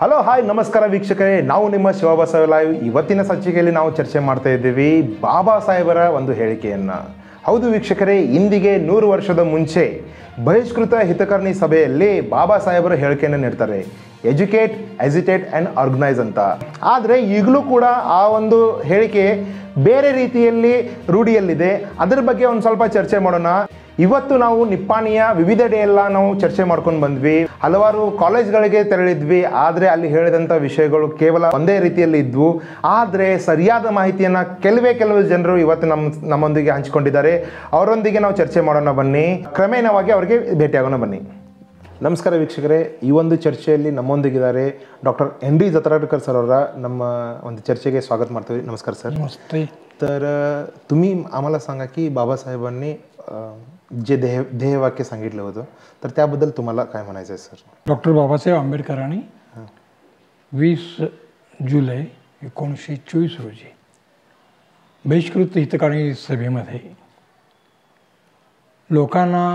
Hello hi ನಮಸ್ಕಾರ ವೀಕ್ಷಕರೇ, ನಾವು ನಿಮ್ಮ ಶಿವಬಸವ ಲೈವ್. ಇವತ್ತಿನ ಸಂಚಿಕೆಯಲ್ಲಿ ನಾವು ಚರ್ಚೆ ಮಾಡ್ತಾ ಇದ್ದೀವಿ ಬಾಬಾ ಸಾಹೇಬರ ಒಂದು ಹೇಳಿಕೆಯನ್ನು. ಹೌದು ವೀಕ್ಷಕರೇ, ಇಂದಿಗೆ 100 ವರ್ಷದ ಮುಂಚೆ ಬಹಿಷ್ಕೃತ ಹಿತಕರ್ಣಿ ಸಭೆಯಲ್ಲಿ ಬಾಬಾ ಸಾಹೇಬರು ಹೇಳಿಕೆಯನ್ನು ನೀಡ್ತಾರೆ, ಎಜುಕೇಟ್, ಎಜಿಟೇಟ್ ಆ್ಯಂಡ್ ಆರ್ಗನೈಸ್ ಅಂತ. ಆದರೆ ಈಗಲೂ ಕೂಡ ಆ ಒಂದು ಹೇಳಿಕೆ ಬೇರೆ ರೀತಿಯಲ್ಲಿ ರೂಢಿಯಲ್ಲಿದೆ. ಅದರ ಬಗ್ಗೆ ಒಂದು ಸ್ವಲ್ಪ ಚರ್ಚೆ ಮಾಡೋಣ. ಇವತ್ತು ನಾವು ನಿಪ್ಪಾಣಿಯ ವಿವಿಧೆಡೆಯೆಲ್ಲ ನಾವು ಚರ್ಚೆ ಮಾಡ್ಕೊಂಡು ಬಂದ್ವಿ. ಹಲವಾರು ಕಾಲೇಜ್ಗಳಿಗೆ ತೆರಳಿದ್ವಿ. ಆದರೆ ಅಲ್ಲಿ ಹೇಳಿದಂಥ ವಿಷಯಗಳು ಕೇವಲ ಒಂದೇ ರೀತಿಯಲ್ಲಿ ಇದ್ವು. ಆದರೆ ಸರಿಯಾದ ಮಾಹಿತಿಯನ್ನು ಕೆಲವು ಜನರು ಇವತ್ತು ನಮ್ಮೊಂದಿಗೆ ಹಂಚಿಕೊಂಡಿದ್ದಾರೆ. ಅವರೊಂದಿಗೆ ನಾವು ಚರ್ಚೆ ಮಾಡೋಣ ಬನ್ನಿ. ಕ್ರಮೇಣವಾಗಿ ಅವರಿಗೆ ಭೇಟಿಯಾಗೋಣ ಬನ್ನಿ. ನಮಸ್ಕಾರ ವೀಕ್ಷಕರೇ, ಈ ಒಂದು ಚರ್ಚೆಯಲ್ಲಿ ನಮ್ಮೊಂದಿಗಿದ್ದಾರೆ ಡॉक्टर ND जत्रारकर सर ಅವರ. ನಮ್ಮ ಒಂದು ಚರ್ಚೆಗೆ स्वागत ಮಾಡ್ತೀವಿ. नमस्कार सर. नमस्ते. तर तुम्ही आम्हाला सांगा की बाबासाहेबांनी जे ध्येयवाक्य सांगितलं होतं, तर त्याबद्दल तुम्हाला काय म्हणायचं आहे सर? डॉक्टर बाबासाहेब आंबेडकरांनी 20 जुलै 1924 रोजी बहिष्कृत हितकाणी सभेमध्ये लोकांना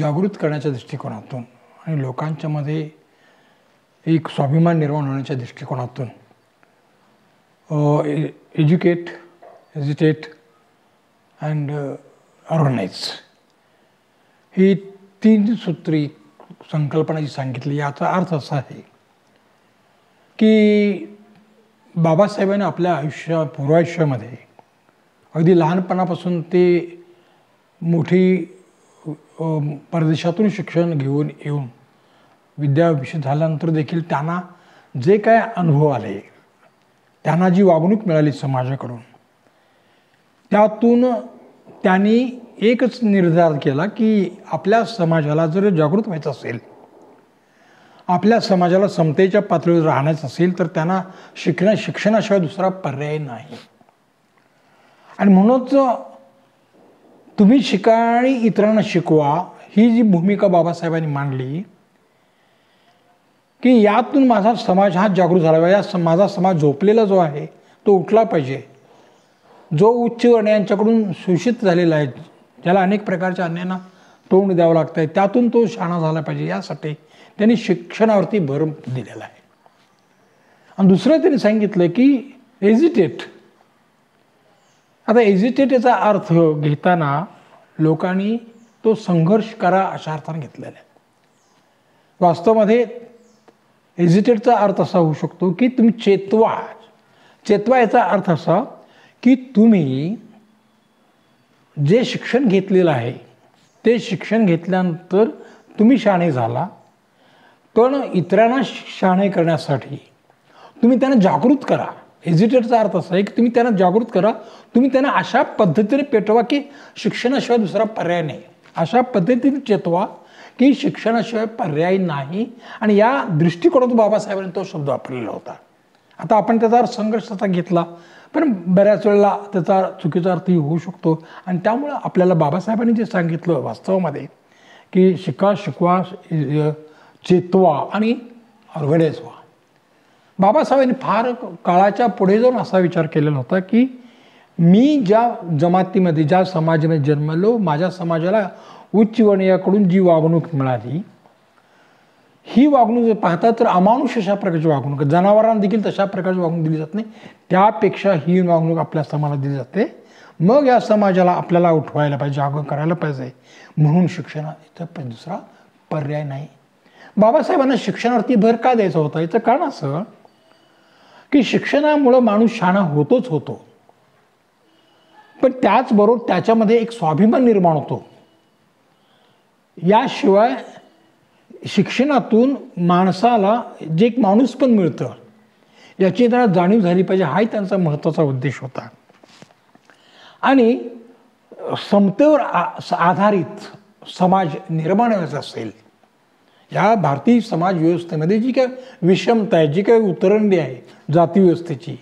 जागृत करण्याच्या दृष्टिकोनातून आणि लोकांच्यामध्ये एक स्वाभिमान निर्माण होण्याच्या दृष्टिकोनातून एज्युकेट, एजिटेट अँड ऑर्गनाइज ही 3 सूत्री संकल्पना जी सांगितली. याचा अर्थ असा आहे की बाबासाहेबांनी आपल्या पूर्वायुष्यामध्ये अगदी लहानपणापासून ते मोठी परदेशातून शिक्षण घेऊन येऊन विद्याभ्यास झाल्यानंतर देखील त्यांना जे काय अनुभव आले, त्यांना जी वागणूक मिळाली समाजाकडून, त्यातून त्यांनी एकच निर्धार केला की आपल्या समाजाला जर जागृत व्हायचं असेल, आपल्या समाजाला समतेच्या पातळीवर राहण्याचं असेल, तर त्यांना शिक्षणाशिवाय दुसरा पर्याय नाही. आणि म्हणूनच तुम्ही शिका आणि इतरांना शिकवा ही जी भूमिका बाबासाहेबांनी मांडली की यातून माझा समाज हा जागृत झाला पाहिजे. माझा समाज झोपलेला जो आहे तो उठला पाहिजे. जो उच्च वर्णीयांच्याकडून शोषित झालेला आहे, ज्याला अनेक प्रकारच्या अन्यायांना तोंड द्यावं लागतं आहे, त्यातून तो शहाणा झाला पाहिजे. यासाठी त्यांनी शिक्षणावरती भर दिलेला आहे. आणि दुसरं त्यांनी सांगितलं की एजिटेट. आता एजिटेट याचा अर्थ घेताना लोकांनी तो संघर्ष करा अशा अर्थाने घेतलेला आहे. वास्तवामध्ये एजिटेटचा अर्थ असा होऊ शकतो की तुम्ही चेतवा. याचा अर्थ असा की तुम्ही जे शिक्षण घेतलेलं आहे ते शिक्षण घेतल्यानंतर तुम्ही शहाणे झाला, पण इतरांना शहाणे करण्यासाठी तुम्ही त्यांना जागृत करा. एजिटेटचा अर्थ असा आहे की तुम्ही त्यांना जागृत करा. तुम्ही त्यांना अशा पद्धतीने पेटवा की शिक्षणाशिवाय दुसरा पर्याय नाही. अशा पद्धतीने चेतवा की शिक्षणाशिवाय पर्याय नाही. आणि या दृष्टिकोनातून बाबासाहेबांनी तो शब्द वापरलेला होता. आता आपण त्याचा संघर्षाचा घेतला, पण बऱ्याच वेळेला त्याचा चुकीचा अर्थही होऊ शकतो. आणि त्यामुळं आपल्याला बाबासाहेबांनी जे सांगितलं वास्तवामध्ये की शिकवा, चेतवा आणि ऑर्गनाइज व्हा. बाबासाहेबांनी फार काळाच्या पुढे जाऊन असा विचार केलेला होता की मी ज्या जमातीमध्ये, ज्या समाजामध्ये जन्मलो, माझ्या समाजाला उच्चवर्णीयाकडून जी वागणूक मिळाली, ही वागणूक पाहता तर अमानुष अशा प्रकारची वागणूक, जनावरांना देखील तशा प्रकारची वागणूक दिली जात नाही, त्यापेक्षा ही वागणूक आपल्या समाजाला दिली जाते. मग या समाजाला आपल्याला उठवायला पाहिजे, जागरूक करायला पाहिजे. म्हणून शिक्षणाचा दुसरा पर्याय नाही. बाबासाहेबांना शिक्षणावरती भर का द्यायचा होता? याचं कारण असं की शिक्षणामुळं माणूस शहाणा होतोच होतो, पण त्याचबरोबर त्याच्यामध्ये एक स्वाभिमान निर्माण होतो. याशिवाय शिक्षणातून माणसाला जे एक माणूस पण मिळतं याची त्यांना जाणीव झाली पाहिजे. हाही त्यांचा महत्त्वाचा उद्देश होता. आणि समतेवर आधारित समाज निर्माण व्हायचा असेल, या भारतीय समाज व्यवस्थेमध्ये जी काय विषमता आहे, जी काय उतरंडी आहे जाती व्यवस्थेची,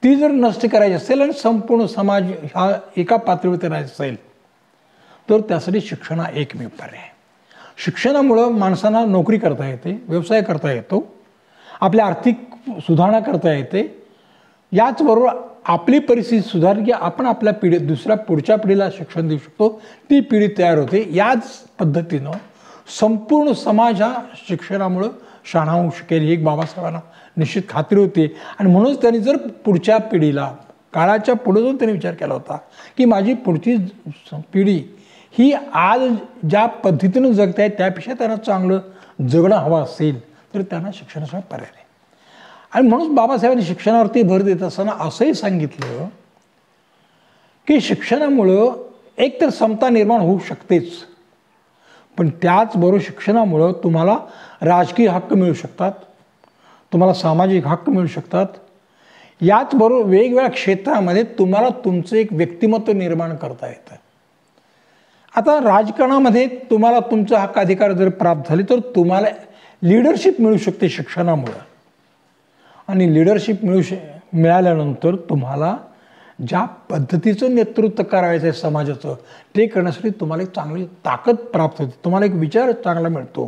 ती जर नष्ट करायची असेल आणि संपूर्ण समाज हा एका पातळीवर राहायचा असेल, तर त्यासाठी शिक्षण हा एकमेव पर्याय आहे. शिक्षणामुळं माणसांना नोकरी करता येते, व्यवसाय करता येतो, आपल्या आर्थिक सुधारणा करता येते. याचबरोबर आपली परिस्थिती सुधारली की आपण आपल्या पुढच्या पिढीला शिक्षण देऊ शकतो. ती पिढी तयार होते. याच पद्धतीनं संपूर्ण समाज हा शिक्षणामुळं शहाणा होऊ शकेल ही एक बाबासाहेबांना निश्चित खात्री होती. आणि म्हणूनच त्यांनी जर पुढच्या पिढीला काळाच्या पुढे जाऊन त्यांनी विचार केला होता की माझी पुढची पिढी ही आज ज्या पद्धतीनं जगत आहे त्यापेक्षा त्यांना चांगलं जगणं हवं असेल तर त्यांना शिक्षणाशिवाय पर्याय नाही. आणि म्हणून बाबासाहेबांनी शिक्षणावरती भर देत असताना असंही सांगितलं की शिक्षणामुळं एकतर समता निर्माण होऊ शकतेच, पण त्याचबरोबर शिक्षणामुळं तुम्हाला राजकीय हक्क मिळू शकतात, तुम्हाला सामाजिक हक्क मिळू शकतात, याचबरोबर वेगवेगळ्या क्षेत्रामध्ये तुम्हाला तुमचं एक व्यक्तिमत्व निर्माण करता येतं. आता राजकारणामध्ये तुम्हाला तुमचा हक्क अधिकार जर प्राप्त झाले तर तुम्हाला लिडरशिप मिळू शकते शिक्षणामुळं. आणि लिडरशिप मिळाल्यानंतर तुम्हाला ज्या पद्धतीचं नेतृत्व करायचं आहे समाजाचं ते करण्यासाठी तुम्हाला एक चांगली ताकद प्राप्त होते, तुम्हाला एक विचार चांगला मिळतो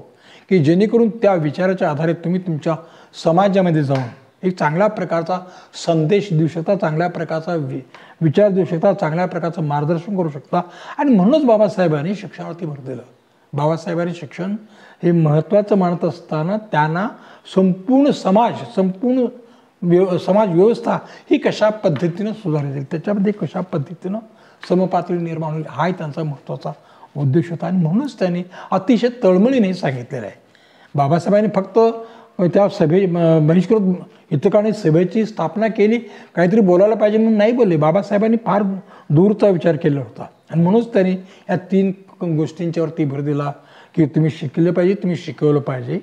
की जेणेकरून त्या विचाराच्या आधारे तुम्ही तुमच्या समाजामध्ये जाऊन एक चांगल्या प्रकारचा संदेश देऊ शकता, चांगल्या प्रकारचा विचार देऊ शकता, चांगल्या प्रकारचं मार्गदर्शन करू शकता. आणि म्हणूनच बाबासाहेबांनी शिक्षणावरती भर दिलं. बाबासाहेबांनी शिक्षण हे महत्त्वाचं मानत असताना त्यांना संपूर्ण समाज व्यवस्था ही कशा पद्धतीनं सुधारली जाईल, त्याच्यामध्ये कशा पद्धतीनं समपातळी निर्माण होईल हाही त्यांचा महत्त्वाचा उद्देश होता. आणि म्हणूनच त्यांनी अतिशय तळमळीने सांगितलेलं आहे. बाबासाहेबांनी फक्त त्या बहिष्कृत हितकाणी सभेची स्थापना केली, काहीतरी बोलायला पाहिजे म्हणून नाही बोलले. बाबासाहेबांनी फार दूरचा विचार केला होता. आणि म्हणूनच त्यांनी या 3 गोष्टींच्यावरती भर दिला की तुम्ही शिकले पाहिजे, तुम्ही शिकवलं पाहिजे,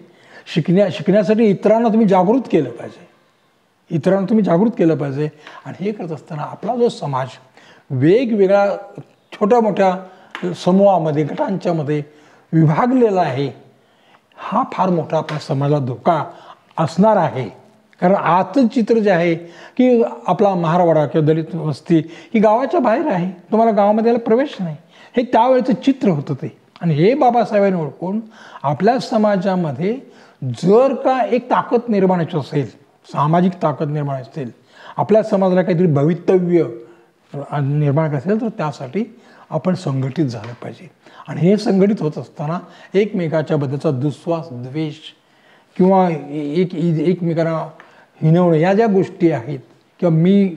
शिकण्यासाठी इतरांना तुम्ही जागृत केलं पाहिजे, इतरांना तुम्ही जागृत केलं पाहिजे. आणि हे करत असताना आपला जो समाज वेगवेगळ्या छोट्या मोठ्या समूहामध्ये गटांच्यामध्ये विभागलेला आहे हा फार मोठा आपल्या समाजाला धोका असणार आहे. कारण आजचं चित्र जे आहे की आपला महारवाडा किंवा दलित वस्ती ही गावाच्या बाहेर आहे, तुम्हाला गावामध्ये यायला प्रवेश नाही, हे त्यावेळेचं चित्र होतं ते. आणि हे बाबासाहेबांनी ओळखून आपल्या समाजामध्ये जर का एक ताकद निर्माण व्हायची असेल, सामाजिक ताकद निर्माण असेल, आपल्या समाजाला काहीतरी भवितव्य निर्माण करायचं असेल तर त्यासाठी आपण संघटित झालं पाहिजे. आणि हे संघटित होत असताना एकमेकाच्या बद्दलचा दुस्वास, द्वेष किंवा एकमेकांना हिणवणं या ज्या गोष्टी आहेत किंवा मी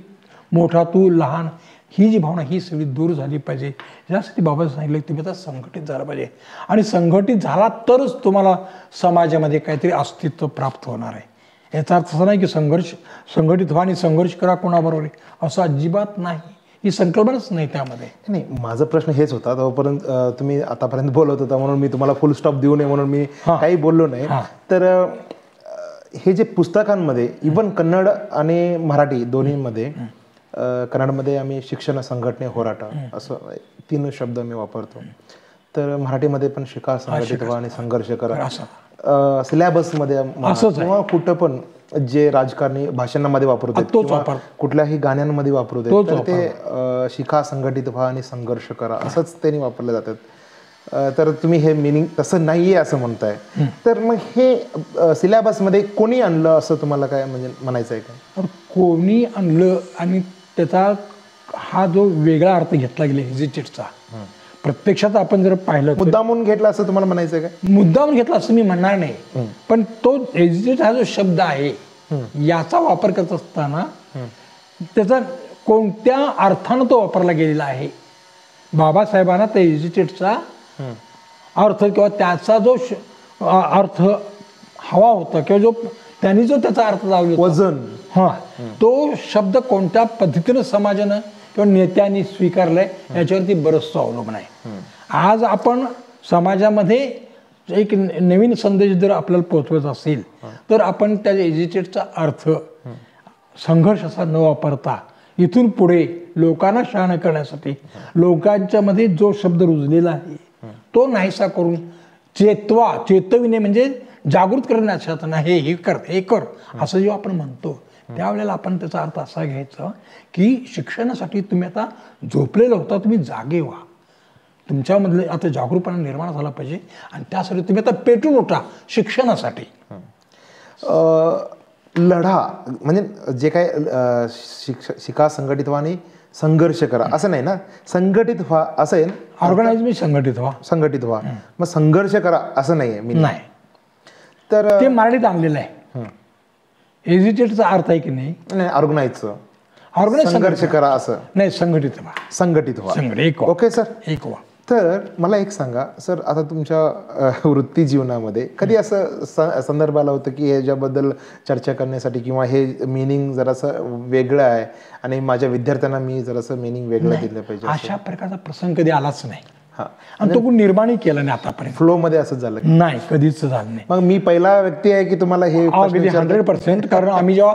मोठा तू लहान ही जी भावना ही सगळी दूर झाली पाहिजे. यासाठी बाबांनी सांगितलं की तुम्ही आता संघटित झाला पाहिजे. आणि संघटित झाला तरच तुम्हाला समाजामध्ये काहीतरी अस्तित्व प्राप्त होणार आहे. याचा अर्थ असा नाही की संघटित व्हा आणि संघर्ष करा कोणाबरोबर आहे असं अजिबात नाही, ही संकल्पनाच नाही त्यामध्ये. नाही, माझा प्रश्न हेच होता तोपर्यंत तुम्ही आतापर्यंत बोलत होता म्हणून मी तुम्हाला फुल स्टॉप देऊ नये म्हणून मी काही बोललो नाही. तर हे जे पुस्तकांमध्ये इवन कन्नड आणि मराठी दोन्हीमध्ये, कन्नडमध्ये आम्ही शिक्षण संघटने होराटा असं 3 शब्द मी वापरतो, तर मराठीमध्ये पण शिका, संघटित व्हा आणि संघर्ष करा. सिलेबसमध्ये किंवा कुठं पण जे राजकारणी भाषणांमध्ये वापरतात, कुठल्याही गाण्यांमध्ये वापरतात, तर ते शिका, संघटित व्हा आणि संघर्ष करा असंच त्यांनी वापरले जातात. तर तुम्ही हे मिनिंग तसं नाहीये असं म्हणताय, तर मग हे सिलेबसमध्ये कोणी आणलं असं तुम्हाला काय म्हणजे म्हणायचं आहे का? कोणी आणलं आणि त्याचा हा जो वेगळा अर्थ घेतला गेला हेजिटेटचा, प्रत्यक्षात आपण जर पाहिलं मुद्दामून घेतला असं तुम्हाला म्हणायचं आहे का? मुद्दामून घेतला असं मी म्हणणार नाही, पण तो हेजिटेट हा जो शब्द आहे याचा वापर करत असताना त्याचा कोणत्या अर्थानं तो वापरला गेलेला आहे. बाबासाहेबांना त्या हेजिटेटचा अर्थ किंवा त्याचा जो अर्थ हवा होता किंवा जो त्यांनी जो त्याचा अर्थ लावला वजन, तो शब्द कोणत्या पद्धतीनं समाजानं किंवा नेत्यांनी स्वीकारलाय याच्यावरती बरंचसं अवलंबून आहे. आज आपण समाजामध्ये एक नवीन संदेश जर आपल्याला पोहोचवायचा असेल तर आपण त्या एजिटेटचा अर्थ संघर्ष असा न वापरता इथून पुढे लोकांना शहाणं करण्यासाठी लोकांच्या मध्ये जो शब्द रुजलेला आहे तो नाहीसा करून चेतविणे म्हणजे जागृत करण्याचा नाही, हे कर असं जेव्हा आपण म्हणतो त्यावेळेला आपण त्याचा अर्थ असा घ्यायचा की शिक्षणासाठी तुम्ही आता झोपलेला होता, तुम्ही जागे व्हा, तुमच्यामधले आता जागरूकपणा निर्माण झाला पाहिजे आणि त्यासाठी तुम्ही आता पेटून उठा शिक्षणासाठी. लढा म्हणजे जे काय शिका, संघटित व्हा आणि संघर्ष करा असं नाही ना, संघटित व्हा असं आहे ना, ऑर्गनाइज मी संघटित व्हा मग संघर्ष करा असं नाहीये मी नाही. तर ते मराठीत आणलेलं आहे. एज्युकेटचा अर्थ आहे की नाही, ऑर्गनाईजचं ऑर्गनाईज संघर्ष करा असं, नाही, संघटित व्हा. संघटित व्हा. एक व्हा. Okay sir. एक व्हा. तर मला एक सांगा सर, आता तुमच्या वृत्ती जीवनामध्ये कधी असं संदर्भ आला होतं की ह्याच्याबद्दल चर्चा करण्यासाठी किंवा हे मिनिंग जरासं वेगळं आहे आणि माझ्या विद्यार्थ्यांना मी जरासं मिनिंग वेगळं दिलं पाहिजे, अशा प्रकारचा प्रसंग कधी आलाच नाही. हां, आणि तो कोण निर्माणही केला नाही आतापर्यंत. फ्लोमध्ये असं झालं? नाही, कधीच झालं नाही. मग मी पहिला व्यक्ती आहे की तुम्हाला हे प्रश्न अगदी 100%. कारण आम्ही जेव्हा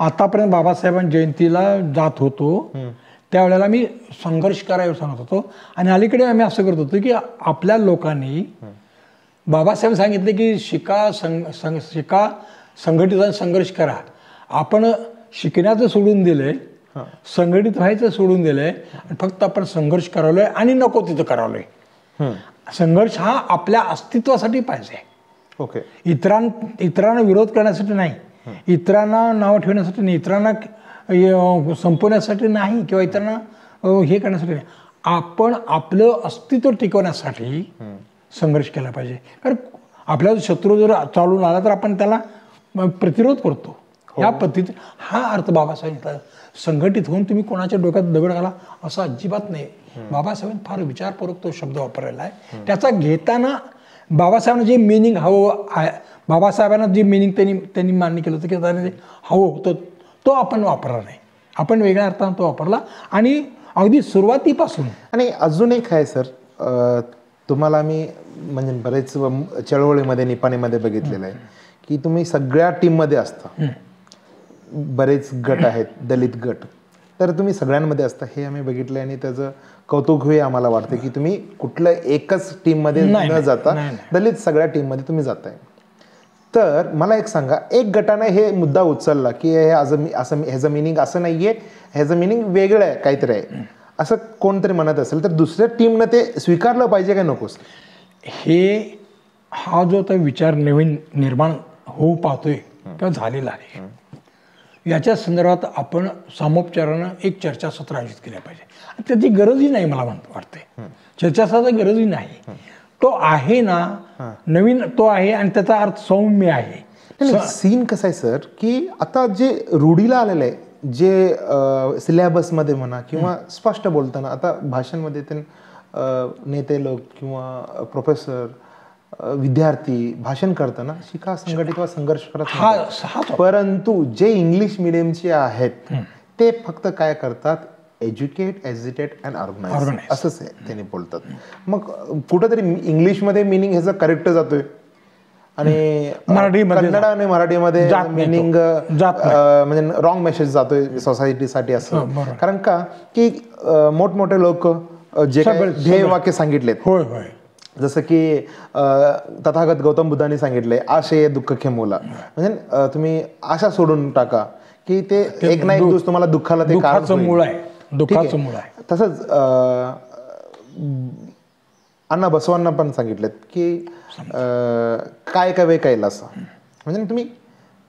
आतापर्यंत बाबासाहेबांच्या जयंतीला जात होतो त्यावेळेला मी संघर्ष करायला सांगत होतो. आणि अलीकडे आम्ही असं करत होतो की आपल्या लोकांनी, बाबासाहेब सांगितले की शिका संघटित आणि संघर्ष करा. आपण शिकण्याचं सोडून दिलंय, संघटित व्हायचं सोडून दिलंय, आणि फक्त आपण संघर्ष करावलोय आणि नको तिथं करावलोय. संघर्ष हा आपल्या अस्तित्वासाठी पाहिजे. ओके. इतरांना विरोध करण्यासाठी नाही, इतरांना नाव ठेवण्यासाठी नाही, इतरांना संपवण्यासाठी नाही, किंवा इतरांना हे करण्यासाठी नाही. आपण आपलं अस्तित्व टिकवण्यासाठी संघर्ष केला पाहिजे. कारण आपला शत्रू जर चालून आला तर आपण त्याला प्रतिरोध करतो. या पद्धतीत हा अर्थ बाबासाहेबांचा. संघटित होऊन तुम्ही कोणाच्या डोक्यात दगड घाला असं अजिबात नाही. बाबासाहेबांनी फार विचारपूर्वक तो शब्द वापरलेला आहे. त्याचा घेताना बाबासाहेबांना जे मिनिंग हवं आहे, बाबासाहेबांना जे मिनिंग त्यांनी मान्य केलं होतं की ते हवं होतं, तो आपण वापरला नाही. आपण वेगळ्या अर्थानं तो वापरला. आणि अगदी सुरुवातीपासून. आणि अजून एक आहे सर, तुम्हाला मी म्हणजे बरेच चळवळीमध्ये निपाणीमध्ये बघितलेलं आहे की तुम्ही सगळ्या टीममध्ये असता. बरेच गट आहेत, दलित गट, तर तुम्ही सगळ्यांमध्ये असता हे आम्ही बघितलं. आणि त्याचं कौतुकही आम्हाला वाटतं की तुम्ही कुठलं एकच टीममध्ये न जाता दलित सगळ्या टीममध्ये तुम्ही जाताय. तर मला एक सांगा, एक गटाने हे मुद्दा उचलला की हे असं ह्याचं मिनिंग असं नाही आहे, ह्याचं मिनिंग वेगळं आहे, काहीतरी आहे, असं कोणतरी म्हणत असेल, तर दुसऱ्या टीमनं ते स्वीकारलं पाहिजे का नकोस? हा जो आता विचार नवीन निर्माण होऊ पाहतोय किंवा झालेला आहे, याच्या संदर्भात आपण सामोपचारानं एक चर्चासत्र आयोजित केलं पाहिजे. त्याची गरजही नाही मला वाटते. चर्चासत्राची गरजही नाही. तो आहे ना, नवीन तो आहे आणि त्याचा अर्थ सौम्य आहे. सीन कसं आहे सर की आता जे रूढीला आलेलं आहे, जे सिलेबसमध्ये म्हणा किंवा स्पष्ट बोलताना आता भाषणामध्ये ते नेते लोक किंवा प्रोफेसर, विद्यार्थी भाषण करताना शिका, संघटित वा संघर्ष करत, परंतु जे इंग्लिश मिडियमचे आहेत ते फक्त काय करतात, एज्युकेट, एज्युटेट अँड ऑर्गनाइज असंच त्यांनी बोलतात. मग कुठंतरी इंग्लिशमध्ये मिनिंग ह्याचा करेक्ट जातोय आणि कन्नड आणि मराठीमध्ये मिनिंग म्हणजे रॉंग मेसेज जातोय सोसायटीसाठी असं. कारण का की मोठमोठे लोक जे काही ध्येय वाक्य सांगितलेत, जसं की तथागत गौतम बुद्धांनी सांगितलंय, आशे दुःख खेमुला, म्हणजे तुम्ही आशा सोडून टाका, की ते एक ना एक दिवस तुम्हाला दुःखाला ते कारण मूळ आहे, दुःखाचं मूळ आहे. तसंच अण्णा बसवांना पण सांगितलेत की काय कवे कैलास, म्हणजे तुम्ही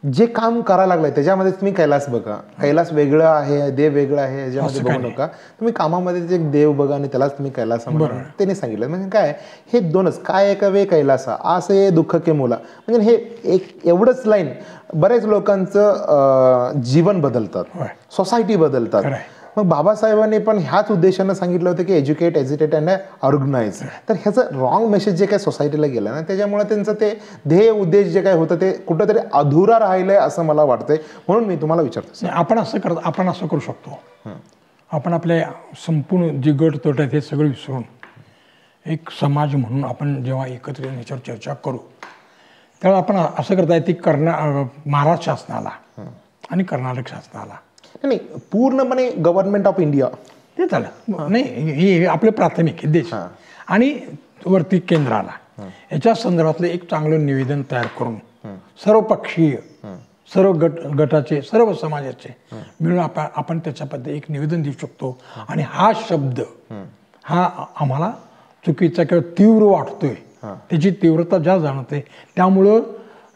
जे काम करायला लागलंय त्याच्यामध्ये तुम्ही कैलास बघा. कैलास वेगळं आहे, देव वेगळं आहे याच्यामध्ये बघू नका. तुम्ही कामामध्ये जे देव बघा आणि त्यालाच तुम्ही कैलास म्हणा, त्यांनी सांगितलं. म्हणजे काय, हे दोनच, काय कवे कैलासा असे दुःख के मुला, म्हणजे हे एक एवढंच लाईन बरेच लोकांचं जीवन बदलतात, सोसायटी बदलतात. मग बाबासाहेबांनी पण ह्याच उद्देशानं सांगितलं होतं की एज्युकेट, एज्युटेट अँड ऑर्गनाइज. तर ह्याचं रॉंग मेसेज जे काय सोसायटीला गेलं ना, त्याच्यामुळे त्यांचं ते ध्येय उद्देश जे काय होतं ते कुठंतरी अधुरा राहिलंय असं मला वाटतंय. म्हणून मी तुम्हाला विचारतो, आपण असं करू शकतो. आपण आपल्या संपूर्ण जे गट तट आहेत हे सगळं विसरून एक समाज म्हणून आपण जेव्हा एकत्र येऊन याच्यावर चर्चा करू, त्यावेळेला आपण असं करता येते, महाराष्ट्र शासनाला आणि कर्नाटक शासनाला नाही, पूर्णपणे गव्हर्नमेंट ऑफ इंडिया ते झालं नाही, हे आपले प्राथमिक देश आणि वरती केंद्राला याच्या संदर्भातलं एक चांगलं निवेदन तयार करून सर्व पक्षीय, सर्व गटाचे, सर्व समाजाचे मिळून आपण त्याच्याबद्दल एक निवेदन देऊ शकतो. आणि हा शब्द हा आम्हाला चुकीचा किंवा तीव्र वाटतोय, त्याची तीव्रता ज्या जाणवते, त्यामुळं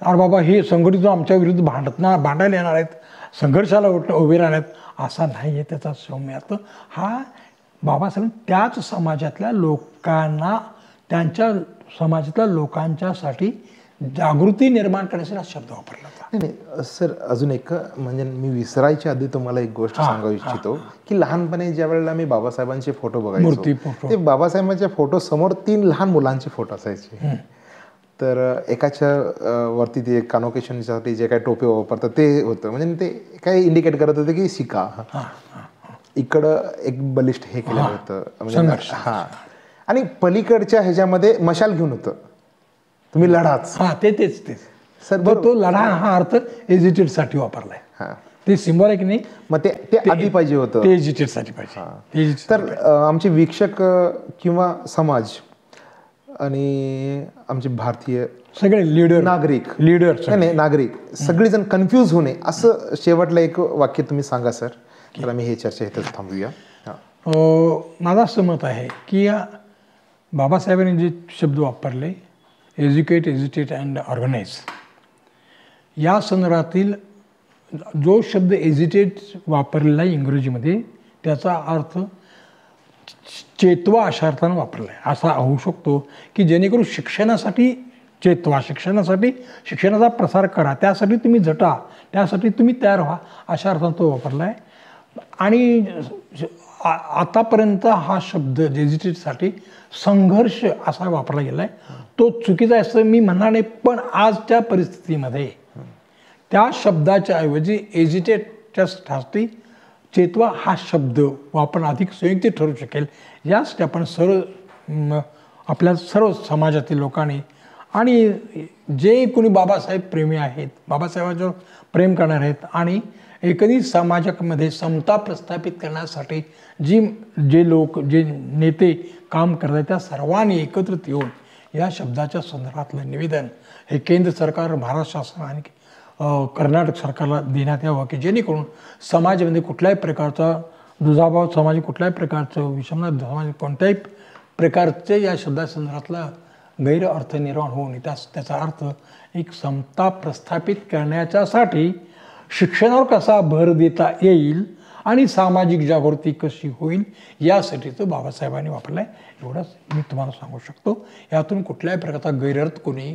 अरे बाबा हे संघटित आमच्या विरुद्ध भांडायला येणार आहेत, संघर्षाला उभे राहण्यात, असा नाही आहे त्याचा सौम्यार्थ. हा बाबासाहेब त्याच समाजातल्या लोकांना, त्यांच्या समाजातल्या लोकांच्यासाठी जागृती निर्माण करण्यासाठी हा शब्द वापरला होता. नाही नाही सर, अजून एक म्हणजे मी विसरायच्या आधी तुम्हाला एक गोष्ट सांगू इच्छितो की लहानपणी ज्या वेळेला मी बाबासाहेबांचे फोटो बघायचो, मूर्ती फोटो. ते बाबासाहेबांच्या फोटो समोर 3 लहान मुलांचे फोटो असायचे. तर एकाच्या वरती ते कॉन्व्होकेशनसाठी जे काही टोपे वापरतात ते होतं, म्हणजे ते काय इंडिकेट करत होतं की शिका. इकडं एक बलिष्ठ हे केलेलं होतं म्हणजे हां, आणि पलीकडच्या ह्याच्यामध्ये मशाल घेऊन होतं, तुम्ही लढाच. तेच सर तो लढा हा अर्थ एज्युटेडसाठी वापरलाय. हां, ते सिम्बॉल आहे की नाही, मग ते आधी पाहिजे होतं, ते एज्युटेडसाठी पाहिजे. तर आमचे वीक्षक किंवा समाज आणि आमचे भारतीय सगळे लीडर नागरिक नागरिक सगळेजण कन्फ्यूज होणे, असं शेवटला एक वाक्य तुम्ही सांगा सर, तर आम्ही हे चर्चा इथंच थांबूया. माझं असं मत आहे की या बाबासाहेबांनी जे शब्द वापरले, एज्युकेट, एज्युटेट अँड ऑर्गनाइज, या संदर्भातील जो शब्द एज्युटेट वापरलेला आहे इंग्रजीमध्ये, त्याचा अर्थ चेतवा अशा अर्थानं वापरला आहे. असा होऊ शकतो की जेणेकरून शिक्षणासाठी चेतवा, शिक्षणाचा प्रसार करा, त्यासाठी तुम्ही झटा, त्यासाठी तुम्ही तयार व्हा, अशा अर्थानं तो वापरला आहे. आणि आतापर्यंत हा शब्द एज्युटेटसाठी संघर्ष असा वापरला गेला आहे. तो चुकीचा आहे असं मी म्हणणार नाही, पण आजच्या परिस्थितीमध्ये त्या शब्दाच्या ऐवजी एज्युटेटच्यासाठी चेतवा हा शब्द वापरणं अधिक संयुक्त ठरू शकेल. यासाठी आपण आपल्या सर्व समाजातील लोकांनी आणि जे कोणी बाबासाहेब प्रेमी आहेत, बाबासाहेबांच्यावर प्रेम करणार आहेत आणि एकंदरीत समाजामध्ये समता प्रस्थापित करण्यासाठी जे लोक, जे नेते काम करत आहेत, त्या सर्वांनी एकत्रित येऊन या शब्दाच्या संदर्भातलं निवेदन हे केंद्र सरकार, महाराष्ट्र शासन आणि कर्नाटक सरकारला देण्यात यावं, की जेणेकरून समाजामध्ये कुठल्याही प्रकारचा दुजाभाव, समाज कुठल्याही प्रकारचं विषमता, समाज कोणत्याही प्रकारचे या शब्दासंदर्भातला गैरअर्थ निर्माण होऊ नये. त्याचा अर्थ एक समता प्रस्थापित करण्याच्यासाठी शिक्षणावर कसा भर देता येईल आणि सामाजिक जागृती कशी होईल, यासाठी तो बाबासाहेबांनी वापरला आहे. एवढंच मी तुम्हाला सांगू शकतो. यातून कुठल्याही प्रकारचा गैरअर्थ कोणी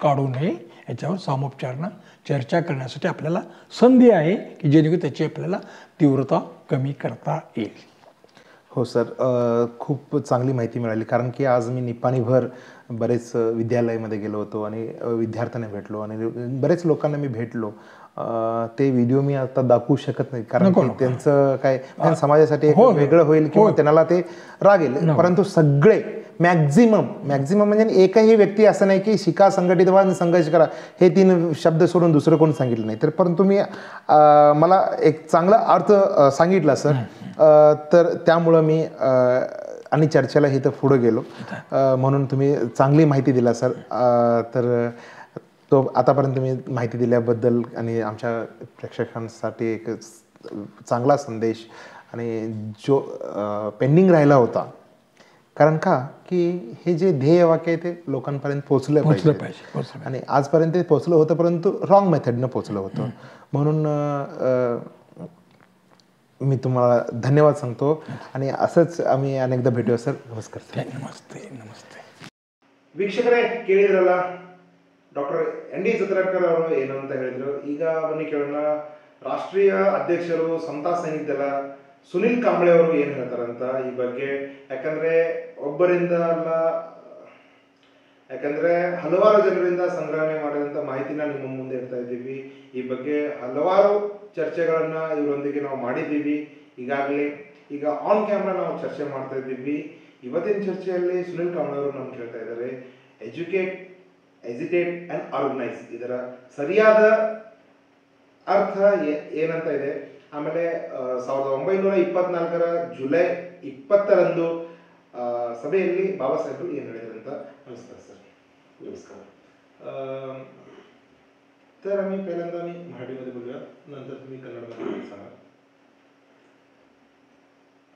काढू नये, याच्यावर सामोपचारानं चर्चा करण्यासाठी आपल्याला संधी आहे की जेणेकरून त्याची आपल्याला तीव्रता कमी करता येईल. हो सर, खूप चांगली माहिती मिळाली, कारण की आज मी निपाणीभर बरेच विद्यालयामध्ये गेलो होतो आणि विद्यार्थ्यांना भेटलो आणि बरेच लोकांना मी भेटलो. ते व्हिडिओ मी आता दाखवू शकत नाही, कारण की त्यांचं काय समाजासाठी एक वेगळं होईल किंवा त्यांना ते राग येईल. परंतु सगळे मॅक्झिमम म्हणजे एकही व्यक्ती असं नाही की शिका, संघटित व्हा आणि संघर्ष करा हे 3 शब्द सोडून दुसरं कोण सांगितलं नाही. तर परंतु मी मला एक चांगला अर्थ सांगितला सर, तर त्यामुळं मी आणि चर्चेला इथं पुढं गेलो, म्हणून तुम्ही चांगली माहिती दिला सर. तर तो आतापर्यंत तुम्ही माहिती दिल्याबद्दल आणि आमच्या प्रेक्षकांसाठी एक चांगला संदेश आणि जो पेंडिंग राहिला होता, कारण का की हे जे ध्येय वाक्य आहे ते लोकांपर्यंत पोहोचलं पाहिजे आणि आजपर्यंत ते पोहोचलं होतं, परंतु रॉंग मेथडनं पोहोचलं होतं. म्हणून मी तुम्हाला धन्यवाद सांगतो आणि असंच आम्ही अनेकदा भेटूया सर. नमस्कार. नमस्ते. ವೀಕ್ಷಕರೇ, ಕೇಳಿದ್ರಲ್ಲ ಡಾಕ್ಟರ್ ND ಚಿತ್ರಕರ್ ಅವರು ಏನು ಅಂತ ಹೇಳಿದ್ರು. ಈಗ ಬನ್ನಿ ಕೇಳೋಣ ರಾಷ್ಟ್ರೀಯ ಅಧ್ಯಕ್ಷರು ಸಮತಾ ಸೈನಿಕ ದಳ ಸುನಿಲ್ ಕಾಂಬ್ಳೆ ಅವರು ಏನು ಹೇಳ್ತಾರಂತ ಈ ಬಗ್ಗೆ. ಯಾಕಂದ್ರೆ ಹಲವಾರು ಜನರಿಂದ ಸಂಗ್ರಹಣೆ ಮಾಡಿದಂಥ ಮಾಹಿತಿನ ನಿಮ್ಮ ಮುಂದೆ ಇಡ್ತಾ ಇದ್ದೀವಿ. ಈ ಬಗ್ಗೆ ಹಲವಾರು ಚರ್ಚೆಗಳನ್ನ ಇವರೊಂದಿಗೆ ನಾವು ಮಾಡಿದ್ದೀವಿ ಈಗಾಗಲೇ. ಈಗ ಆನ್ ಕ್ಯಾಮ್ರಾ ನಾವು ಚರ್ಚೆ ಮಾಡ್ತಾ ಇದ್ದೀವಿ. ಇವತ್ತಿನ ಚರ್ಚೆಯಲ್ಲಿ ಸುನಿಲ್ ಕಾಂಬ್ಳೆ ಅವರು ನಮ್ಗೆ ಹೇಳ್ತಾ ಇದ್ದಾರೆ, ಎಜುಕೇಟ್, ಎಜಿಟೇಟ್ ಅಂಡ್ ಆರ್ಗನೈಸ್, ಇದರ ಸರಿಯಾದ ಅರ್ಥ ಏನಂತ ಇದೆ. ಆಮೇಲೆ 1924 ಜುಲೈ 20ರಂದು ಸಭೆಯಲ್ಲಿ ಬಾಬಾ ಸಾಹೇಬರು ಏನು ಹೇಳಿದ್ರು ಅಂತ. नमस्कार सर. नमस्कार. तर आम्ही पहिल्यांदा मराठीमध्ये बोलूया, नंतर तुम्ही कन्नडमध्ये सांगा.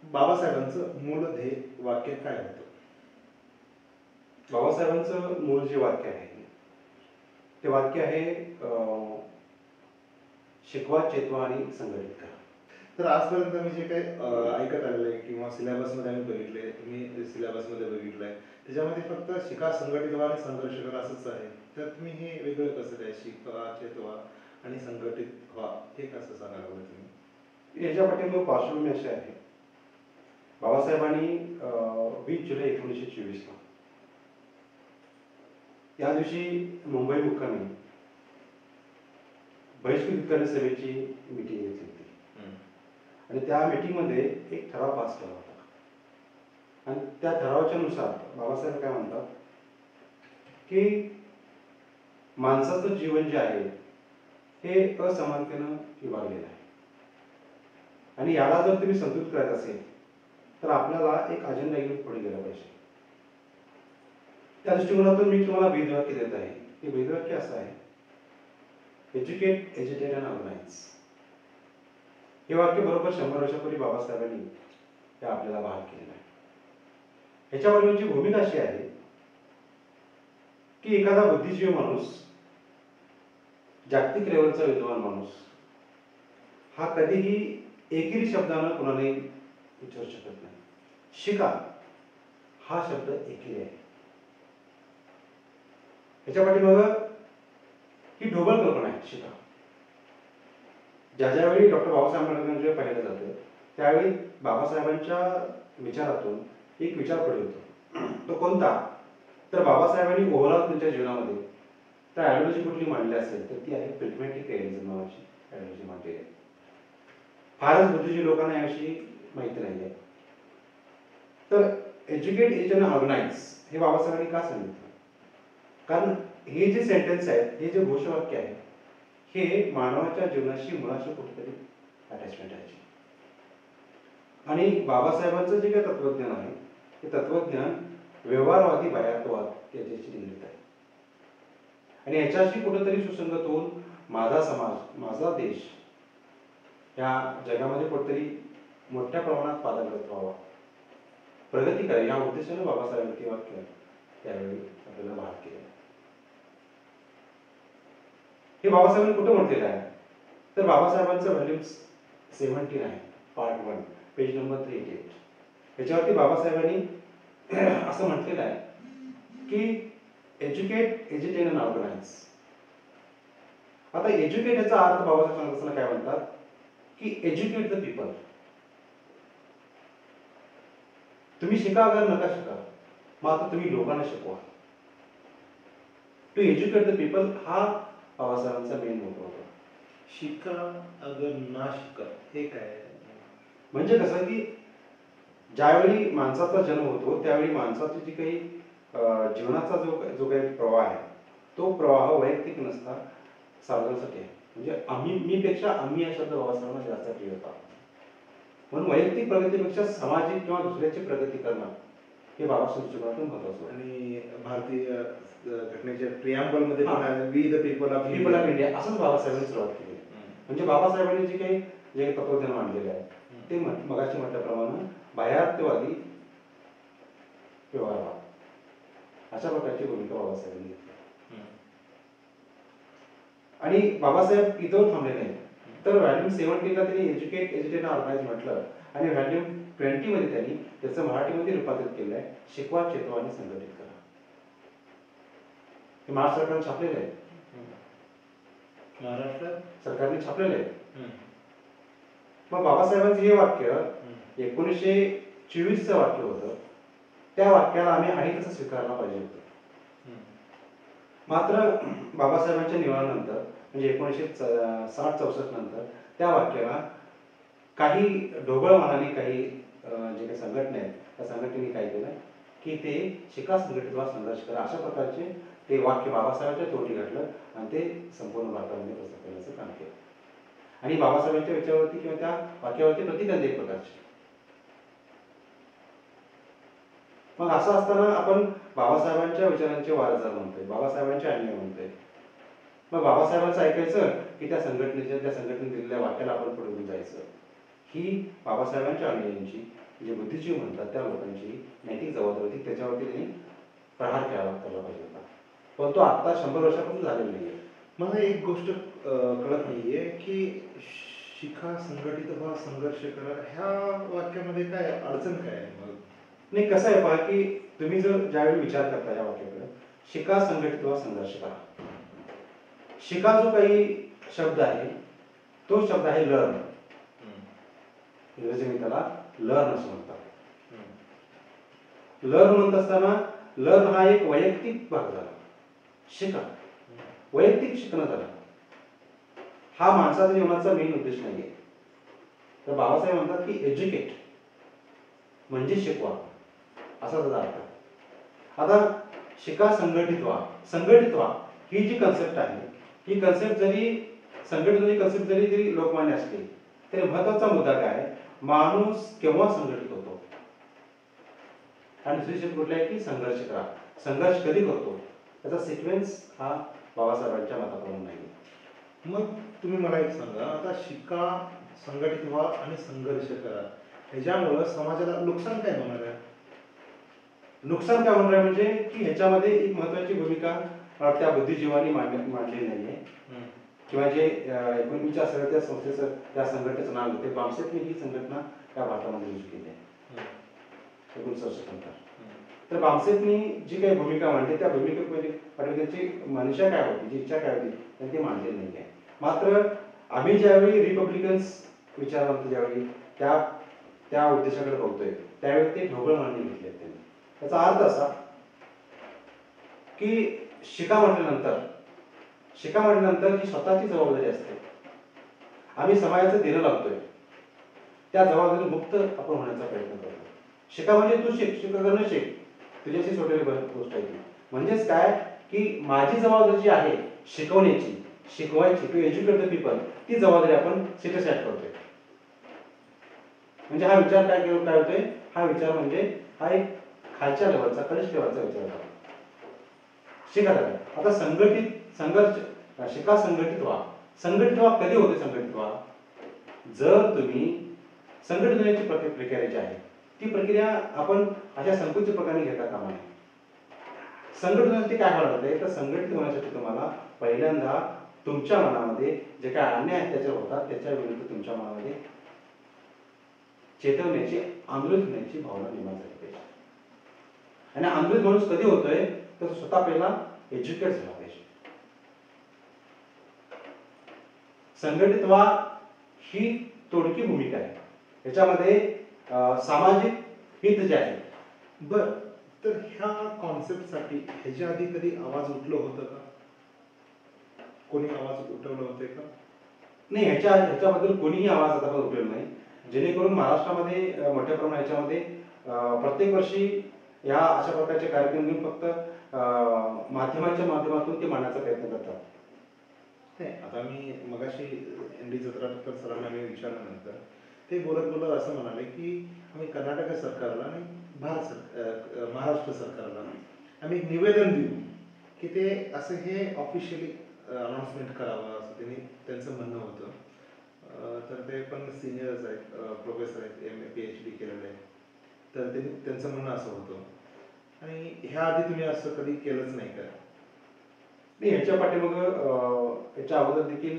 बाबासाहेबांचं मूळ ध्येय वाक्य काय होतं? बाबासाहेबांचं मूळ जे वाक्य आहे ते वाक्य आहे शिकवा, चेतवा आणि संघटित करा. तर आजपर्यंत मी जे काही ऐकत आलेलं आहे किंवा सिलेबसमध्ये आम्ही बघितले, तुम्ही सिलेबसमध्ये बघितलंय, त्याच्यामध्ये फक्त शिका, संघटित व्हा आणि संघर्ष करा असंच आहे. तर तुम्ही हे वेगळं कसं काय शिका चेतवा आणि संघटित व्हा हे कसं सांगायला हवं तुम्ही? याच्या पाठीमागे पार्श्वभूमी अशी आहे. बाबासाहेबांनी 20 जुलै 1924ला या दिवशी मुंबई मुक्कामी बहिष्कृत हितकारी सभेची मीटिंग घेतली होती आणि त्या मीटिंगमध्ये एक ठराव पास केला होता आणि त्या ठरावाच्या नुसार बाबासाहेब काय म्हणतात की माणसाचं जीवन जे आहे हे असमानतेनं विभागलेलं आहे आणि याला जर तुम्ही संतुलित करायचं असेल तर आपल्याला एक अजेंडा घेऊन पुढे गेला पाहिजे. त्या दृष्टिकोनातून मी तुम्हाला ब्रीदवाक्य देत आहे. हे ब्रीदवाक्य असं आहे, एज्युकेट, एज्युटेट अँड ऑर्गनाइज. हे वाक्य बरोबर 100 वर्षापूर्वी बाबासाहेबांनी हे आपल्याला बहाल केलेलं आहे. ह्याच्यावर भूमिका अशी आहे की एखादा बुद्धिजीवी माणूस, जागतिक लेवलचा विद्वान माणूस हा कधीही एकेरी शब्दानं कोणालाही विचारू शकत नाही. शिका हा शब्द एकेरी आहे. ह्याच्या पाठीमागं ही ढोबळ कल्पना आहे. शिका ज्यावेळी डॉक्टर बाबासाहेब आंबेडकरांकडे पाहिलं जातं त्यावेळी बाबासाहेबांच्या विचारातून एक विचार पुढे होतो. तो कोणता? तर बाबासाहेबांनी ओव्हरऑल त्यांच्या जीवनामध्ये त्या आयडिओलॉजी कुठली मांडली असेल तर ती आहे प्रिग्मॅटिक रिअलिझम नावाची आयडिओलॉजी मांडलेली आहे. फारच बुद्धिजीवी लोकांना याविषयी माहिती नाही आहे. तर एज्युकेट, एज्युकेट अँड ऑर्गनाइज हे बाबासाहेबांनी का सांगितलं? कारण हे जे सेंटेन्स आहेत, हे जे घोषवाक्य आहे, हे मानवाच्या जीवनाशी मुळाशी कुठेतरी अटॅचमेंट आहे. आणि बाबासाहेबांचं जे काही तत्वज्ञान आहे हे तत्वज्ञान व्यवहारवादी बाह्यत्ववाद याच्याशी निगडीत आहे आणि याच्याशी कुठेतरी सुसंगत होऊन माझा समाज, माझा देश या जगामध्ये कुठेतरी मोठ्या प्रमाणात पादाग्रत व्हावा, प्रगती करावी या उद्देशाने बाबासाहेबांनी ते वाक्य त्यावेळी आपल्याला बहाल केलं. हे बाबासाहेबांनी कुठं म्हटलेलं आहे? तर बाबासाहेबांचं व्हॉल्यूम 17 आहे, पार्ट 1, पेज नंबर 388. याच्यावरती बाबासाहेबांनी असं म्हटलेलं आहे की एज्युकेट, एज्युटेट अँड ऑर्गनाइज. आता एज्युकेट याचा अर्थ बाबासाहेब सांगत असताना काय म्हणतात की एज्युकेट द पीपल. तुम्ही शिका अगर नका शिका, मात्र तुम्ही लोकांना शिकवा. टू एज्युकेट द पीपल हा बाबासाहेबांचा मेन मोठा होता. शिका अगर ना शिका हे काय? म्हणजे कसं की ज्यावेळी माणसाचा जन्म होतो त्यावेळी माणसाची जी काही जीवनाचा जो काही प्रवाह आहे तो प्रवाह वैयक्तिक नसता सार्वजनिकसाठी आहे. म्हणजे मी पेक्षा आम्ही या शब्द बाबासाहेबांना जास्त प्रिय होता. म्हणून वैयक्तिक प्रगतीपेक्षा सामाजिक किंवा दुसऱ्याची प्रगती करणं हे बाबासाहेबांच्या जीवनातून महत्वाचं. आणि भारतीय घटनेच्या प्रियांबलमध्ये we the people of India असंच बाबासाहेबांनी सुरुवात केली. म्हणजे बाबासाहेबांनी जे काही तत्वज्ञान मांडलेलं आहे ते मगाशी म्हटल्याप्रमाणे बाह्यत्ववादी व्यवहारवाद अशा प्रकारची भूमिका बाबासाहेबांनी घेतली. आणि बाबासाहेब इथं थांबले नाही, तर व्हॅल्यूम 17ला त्यांनी एज्युकेट, एज्युटेट ऑर्गनाइज म्हटलं आणि व्हॅल्यूम 20 मध्ये त्यांनी त्याचं मराठीमध्ये रूपांतरित केलं आहे, शिकवा, चेतवा आणि संघटित करा. हे महाराष्ट्र सरकारने छापलेलं आहे. महाराष्ट्र सरकारने छापलेलं आहे. मग बाबासाहेबांचं हे वाक्य 1924चं वाक्य होतं. त्या वाक्याला आम्ही आहे तसं स्वीकारला पाहिजे होतं. मात्र बाबासाहेबांच्या निवारणानंतर म्हणजे 1960-64 नंतर त्या वाक्याला काही ढोबळ मनाने काही जे काही संघटना आहेत त्या संघटनेने काय केलं की ते शिका, संघटित व्हा, संघर्ष करा अशा प्रकारचे ते वाक्य बाबासाहेबांच्या तोंडी घातलं आणि ते संपूर्ण भारतामध्ये प्रसार करण्याचं काम केलं. आणि बाबासाहेबांच्या विचारावरती किंवा त्या वाक्यावरती प्रतिबंध एक प्रकारचे. मग असं असताना आपण बाबासाहेबांच्या विचारांचे वारसदार म्हणतोय, बाबासाहेबांचे अन्याय म्हणतोय. मग बाबासाहेबांचं ऐकायचं की त्या संघटनेने दिलेल्या वाक्याला आपण पुढे घेऊन जायचं. ही बाबासाहेबांच्या अन्यायांची जे बुद्धिजीवी म्हणतात त्या लोकांची नैतिक जबाबदारी होती. त्याच्यावरती त्यांनी प्रहार करायला पाहिजे होता. पण तो आता 100 वर्षापासून झालेला नाहीये. मला एक गोष्ट कळत नाहीये की शिका, संघटित व्हा, संघर्ष करा ह्या वाक्यामध्ये काय अडचण काय आहे? मग नाही, कसं आहे पहा की तुम्ही जर ज्यावेळी विचार करता या वाक्याकडे शिका, संघटित व्हा, संघर्ष करा. शिका जो काही शब्द आहे तो शब्द आहे लर्न. इंग्रजीमध्ये त्याला लर्न असं म्हणतात. लर्न म्हणत असताना लर्न हा एक वैयक्तिक भाग झाला. शिका, वैयक्तिक शिकणं झालं. हा माणसाच्या जीवनाचा मेन उद्देश नाहीये. तर बाबासाहेब म्हणतात की एज्युकेट म्हणजे शिकवा, असा त्याचा अर्थ. आता शिका, संघटित व्हा. संघटित व्हा ही जी कन्सेप्ट आहे, ही कन्सेप्ट जरी संघटित कन्सेप्ट जरी लोकमान्य असली तरी महत्वाचा मुद्दा काय, माणूस केव्हा संघटित होतो आणि दुसरी शब्द कुठला आहे की संघर्ष करा. संघर्ष कधी करतो त्याचा सिक्वेन्स हा बाबासाहेबांच्या मताप्रमाणे नाही. मग तुम्ही मला एक सांगा, आता शिका, संघटित व्हा आणि संघर्ष करा, ह्याच्यामुळं समाजाला नुकसान काय होणार आहे? नुकसान काय होणार आहे म्हणजे की ह्याच्यामध्ये एक महत्वाची भूमिका त्या बुद्धिजीवांनी मांडली नाहीये. किंवा जे 19च्या सगळ्या संस्थेचं त्या संघटनेचं नाव होते बामसेफने ही संघटना त्या भारतामध्ये रुजू केली आहे 1967 नंतर. तर बामसेफनी जी काही भूमिका मांडली त्या भूमिकेमध्ये त्यांची मनशा काय होती, जी इच्छा काय होती त्यांनी ती मांडली नाही आहे. मात्र आम्ही ज्यावेळी रिपब्लिकन्स विचारवंत ज्यावेळी त्या उद्देशाकडे बघतोय त्यावेळी ते ढोबळ मांडणी घेतली त्यांनी. त्याचा अर्थ असा की शिका म्हटल्यानंतर जी स्वतःची जबाबदारी असते, आम्ही समाजाचं देणं लागतोय, त्या जबाबदारी मुक्त आपण होण्याचा प्रयत्न करतो. शिका म्हणजे तू शिकणं शिक, तुझ्याशी सोडलेली गोष्ट आहे ती. म्हणजेच काय की माझी जबाबदारी जी आहे शिकवण्याची, शिकवायची, टू एज्युकेट द पीपल, ती जबाबदारी आपण सेट करतोय. म्हणजे हा विचार काय होतोय, हा विचार म्हणजे हा एक खालच्या लेवलचा, कनिष्ठ लेवलचा विचार झाला. शिका झाला. आता शिका, संघटित व्हा. संघटित व्हा कधी होते संघटित व्हा, जर तुम्ही संघटित होण्याची प्रक्रिया जी आहे ती प्रक्रिया आपण अशा संकुचित प्रकारे घेता कामा नये. संघटित होण्यासाठी काय व्हायला लागतंय, तर संघटित होण्यासाठी तुम्हाला पहिल्यांदा तुमच्या मनामध्ये जे काय अन्याय अत्याचार होतात त्याच्या विरुद्ध तुमच्या मनामध्ये चेतवण्याची, आंदोलित होण्याची भावना निर्माण झाली पाहिजे. आणि आंदोलित माणूस कधी होतोय तर स्वतः पहिला एज्युकेट झाला पाहिजे. संघटित व्हा ही तोडकी भूमिका आहे. याच्यामध्ये सामाजिक हित जे आहे. बर, तर ह्या कॉन्सेप्टसाठी ह्याच्या आधी कधी आवाज उठलं होतं का? कोणी आवाज उठवलं होते का? नाही, ह्याच्याबद्दल कोणीही आवाज आतापर्यंत उठलेला नाही. जेणेकरून महाराष्ट्रामध्ये मोठ्या प्रमाणात याच्यामध्ये प्रत्येक वर्षी या अशा प्रकारचे कार्यक्रम घेऊन फक्त माध्यमाच्या माध्यमातून ते मांडण्याचा प्रयत्न करतात. नाही, आता मी मगाशी ND जत्राटकर सरांना मी विचारल्यानंतर ते बोलत असं म्हणाले की आम्ही कर्नाटक सरकारला आणि महाराष्ट्र सरकारला आम्ही एक निवेदन देऊ की ते असं हे ऑफिशियली अनाउन्समेंट करावं, असं त्यांचं म्हणणं होतं. तर ते पण सिनियर्स आहेत, प्रोफेसर आहेत, MA PhD केलेले आहेत. तर त्यांचं म्हणणं असं होतं. आणि ह्या आधी तुम्ही असं कधी केलंच नाही का? नाही, ह्याच्या पाठीमागं याच्या अगोदर देखील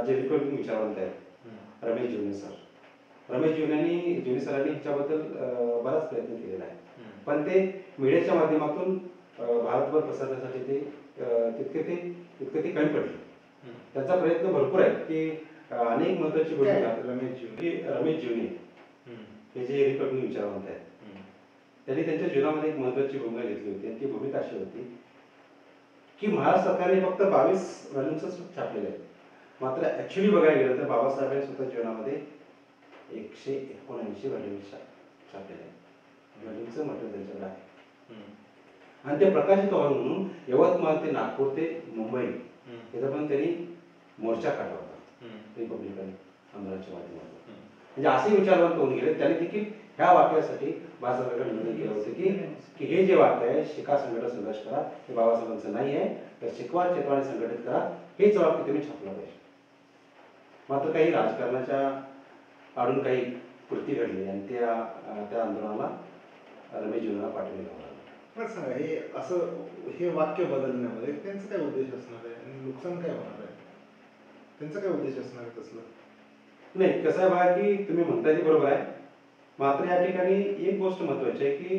जे रिपोर्टिंग विचारवंत आहेत रमेश जीवने सर. रमेश जीवने सरांनी ह्याच्याबद्दल बराच प्रयत्न केलेला आहे. पण ते मीडियाच्या माध्यमातून भारतभर पसरण्यासाठी ते तितके कमी पडले. त्याचा प्रयत्न भरपूर आहे की अनेक महत्वाची भूमिका रमेश जीवने हे जे रिपब्लिक विचारवंत आहेत त्यांनी त्यांच्या जीवनामध्ये एक महत्वाची भूमिका घेतली होती. आणि ती भूमिका अशी होती की महाराष्ट्र सरकारने फक्त 22 व्हॉल्यूम्सच छापलेले आहेत. मात्र ऍक्च्युली बघायला गेलं तर बाबासाहेबांनी स्वतः जीवनामध्ये 179 व्हॉल्यूम्स छापलेले आहेत. व्हॉल्यूमचं मटेरियल त्यांच्याकडे आहे. आणि ते प्रकाशित व्हावं म्हणून यवतमाळ ते नागपूर ते मुंबई इथं पण त्यांनी मोर्चा काढला होता रिपब्लिकन आंदोलनाच्या माध्यमातून. म्हणजे असे विचारवंत होऊन गेले. त्यांनी देखील ह्या वाक्यासाठी बाबासाहेबांकडे निवेदन केलं होतं की हे जे वाक्य आहे, शिका, संघटन, संघर्ष करा, हे बाबासाहेबांचं नाही आहे, तर शिकवा, चेतवा आणि संघटित करा, हेच वाक्य तुम्ही छापलं पाहिजे. मात्र काही राजकारणाच्या आडून काही कृती घडली आणि त्या आंदोलनाला रमेश जीवनाला पाठवले लागला. सांगा, हे असं हे वाक्य बदलण्यामध्ये त्यांचा काय उद्देश असणार आहे आणि नुकसान काय होणार आहे? त्यांचा काय उद्देश असणार आहे तसलं? नाही, कसं आहे बघा की तुम्ही म्हणताय ते बरोबर आहे. मात्र या ठिकाणी एक गोष्ट महत्वाची आहे की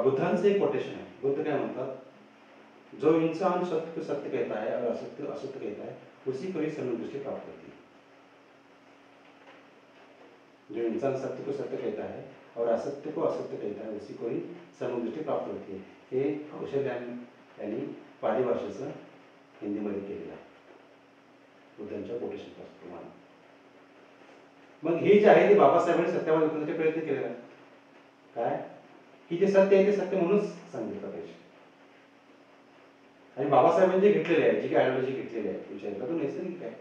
बुद्धांचं एक कोटेशन आहे. बुद्ध काय म्हणतात, जो इंसान सत्य को सत्य कहता है और असत्य असत्य कहता है उसी को ही समदृष्टि प्राप्त होती है. जो इंसान सत्य को सत्य कहता है और असत्य को असत्य कहता है उसी को ही समदृष्टि प्राप्त होती है. हे कौशल यांनी पाली भाषेचं हिंदीमध्ये केलेलं आहे बुद्धांच्या कोटेशन प्रमाणे. मग हे जे आहे ते बाबासाहेबांनी सत्यावर दाखवण्याचे प्रयत्न केलेला आहे. काय की जे सत्य आहे ते सत्य म्हणूनच सांगितलं पाहिजे. आणि बाबासाहेबांनी जे घेतलेले आहे, जी काही आयडिओलॉजी घेतलेली आहे विचार तो नैसर्गिक आहे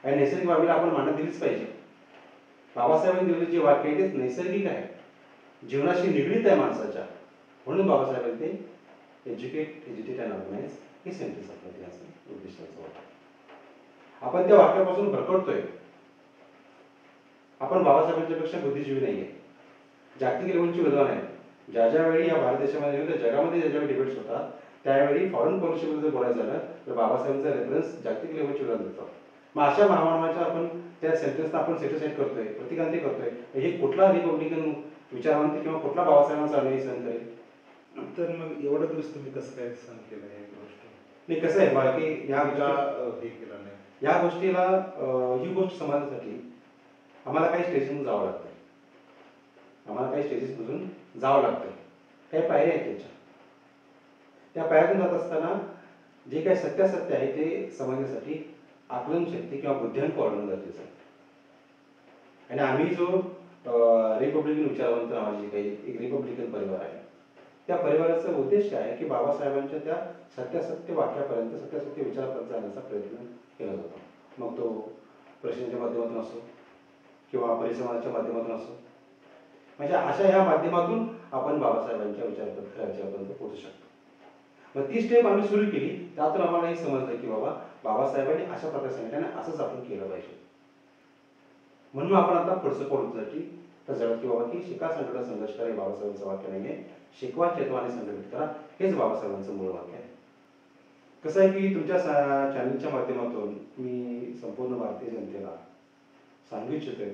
आणि नैसर्गिक बाबीला आपण मान्यता दिलीच पाहिजे. बाबासाहेबांनी दिलेले जे वाक्य आहे ते नैसर्गिक आहे, जीवनाशी निगडीत आहे माणसाच्या. म्हणून बाबासाहेबांनी ते एज्युकेट एज्युकेट अँड ऑर्गनाइज हे सेंटेन्स आपल्या इतिहासात उद्दिष्टाचं वाटतं. आपण त्या वाक्यापासून भरकटतोय. आपण बाबासाहेबांच्या पेक्षा बुद्धिजीवी नाहीये, जागतिक लेवलची विद्वान आहे. ज्या ज्यावेळी या भारत देशामध्ये जगामध्ये ज्या ज्यावेळी डिबेट्स होतात त्यावेळी फॉरेन पॉलिसीबद्दल जर बोलायचं झालं तर बाबासाहेबांचा रेफरन्स जागतिक लेवलची विद्वान देतो. मग अशा महामानवाच्या आपण त्या सेंटेन्सला आपण सेटिसाईड करतोय, प्रतिकांती करतोय. हे कुठला रिपब्लिकन विचारवंत किंवा कुठला बाबासाहेबांचा अनुयायी सहन करेल? तर मग एवढं दिवस तुम्ही कसं काय सहन केलं हे गोष्ट? नाही, कसं आहे बघा की ह्या हे केलं नाही, या गोष्टीला ही गोष्ट समाजासाठी आम्हाला काही स्टेशनमधून जावं लागतं. आम्हाला काही स्टेजेसमधून जावं लागतं. काही पायऱ्या आहेत त्याच्या. त्या पायऱ्यातून जात असताना जे काही सत्यासत्य आहे ते समजण्यासाठी आकलन शक्ती किंवा बुद्ध्यांक वाढवणं गरजेचं आहे. आणि आम्ही जो रिपब्लिकन विचारवंत नावाची काही एक रिपब्लिकन परिवार आहे, त्या परिवाराचा उद्देश आहे की बाबासाहेबांच्या त्या सत्यासत्य वाक्यापर्यंत सत्यासत्य विचारापर्यंत जाण्याचा प्रयत्न केला जातो. मग तो प्रश्नाच्या माध्यमातून असो किंवा परिसंवादाच्या माध्यमातून असो, म्हणजे अशा ह्या माध्यमातून आपण बाबासाहेबांच्या विचारापर्यंत पोहोचू शकतो. मग ती स्टेप आम्ही सुरू केली. त्यातून आम्हाला हे समजलं की बाबा बाबासाहेबांनी अशा प्रकारे सांगितलं आणि असंच आपण केलं पाहिजे. म्हणून आपण आता पुढचं पोहोचण्यासाठी ठरवलं की बाबा की शिका संघटना संघर्ष करा हे बाबासाहेबांचं वाक्य नाहीये, शिकवा चेतवाने संघटित करा हेच बाबासाहेबांचं मूळ वाक्य आहे. कसं आहे की तुमच्या चॅनलच्या माध्यमातून मी संपूर्ण भारतीय जनतेला सांगू इच्छितोय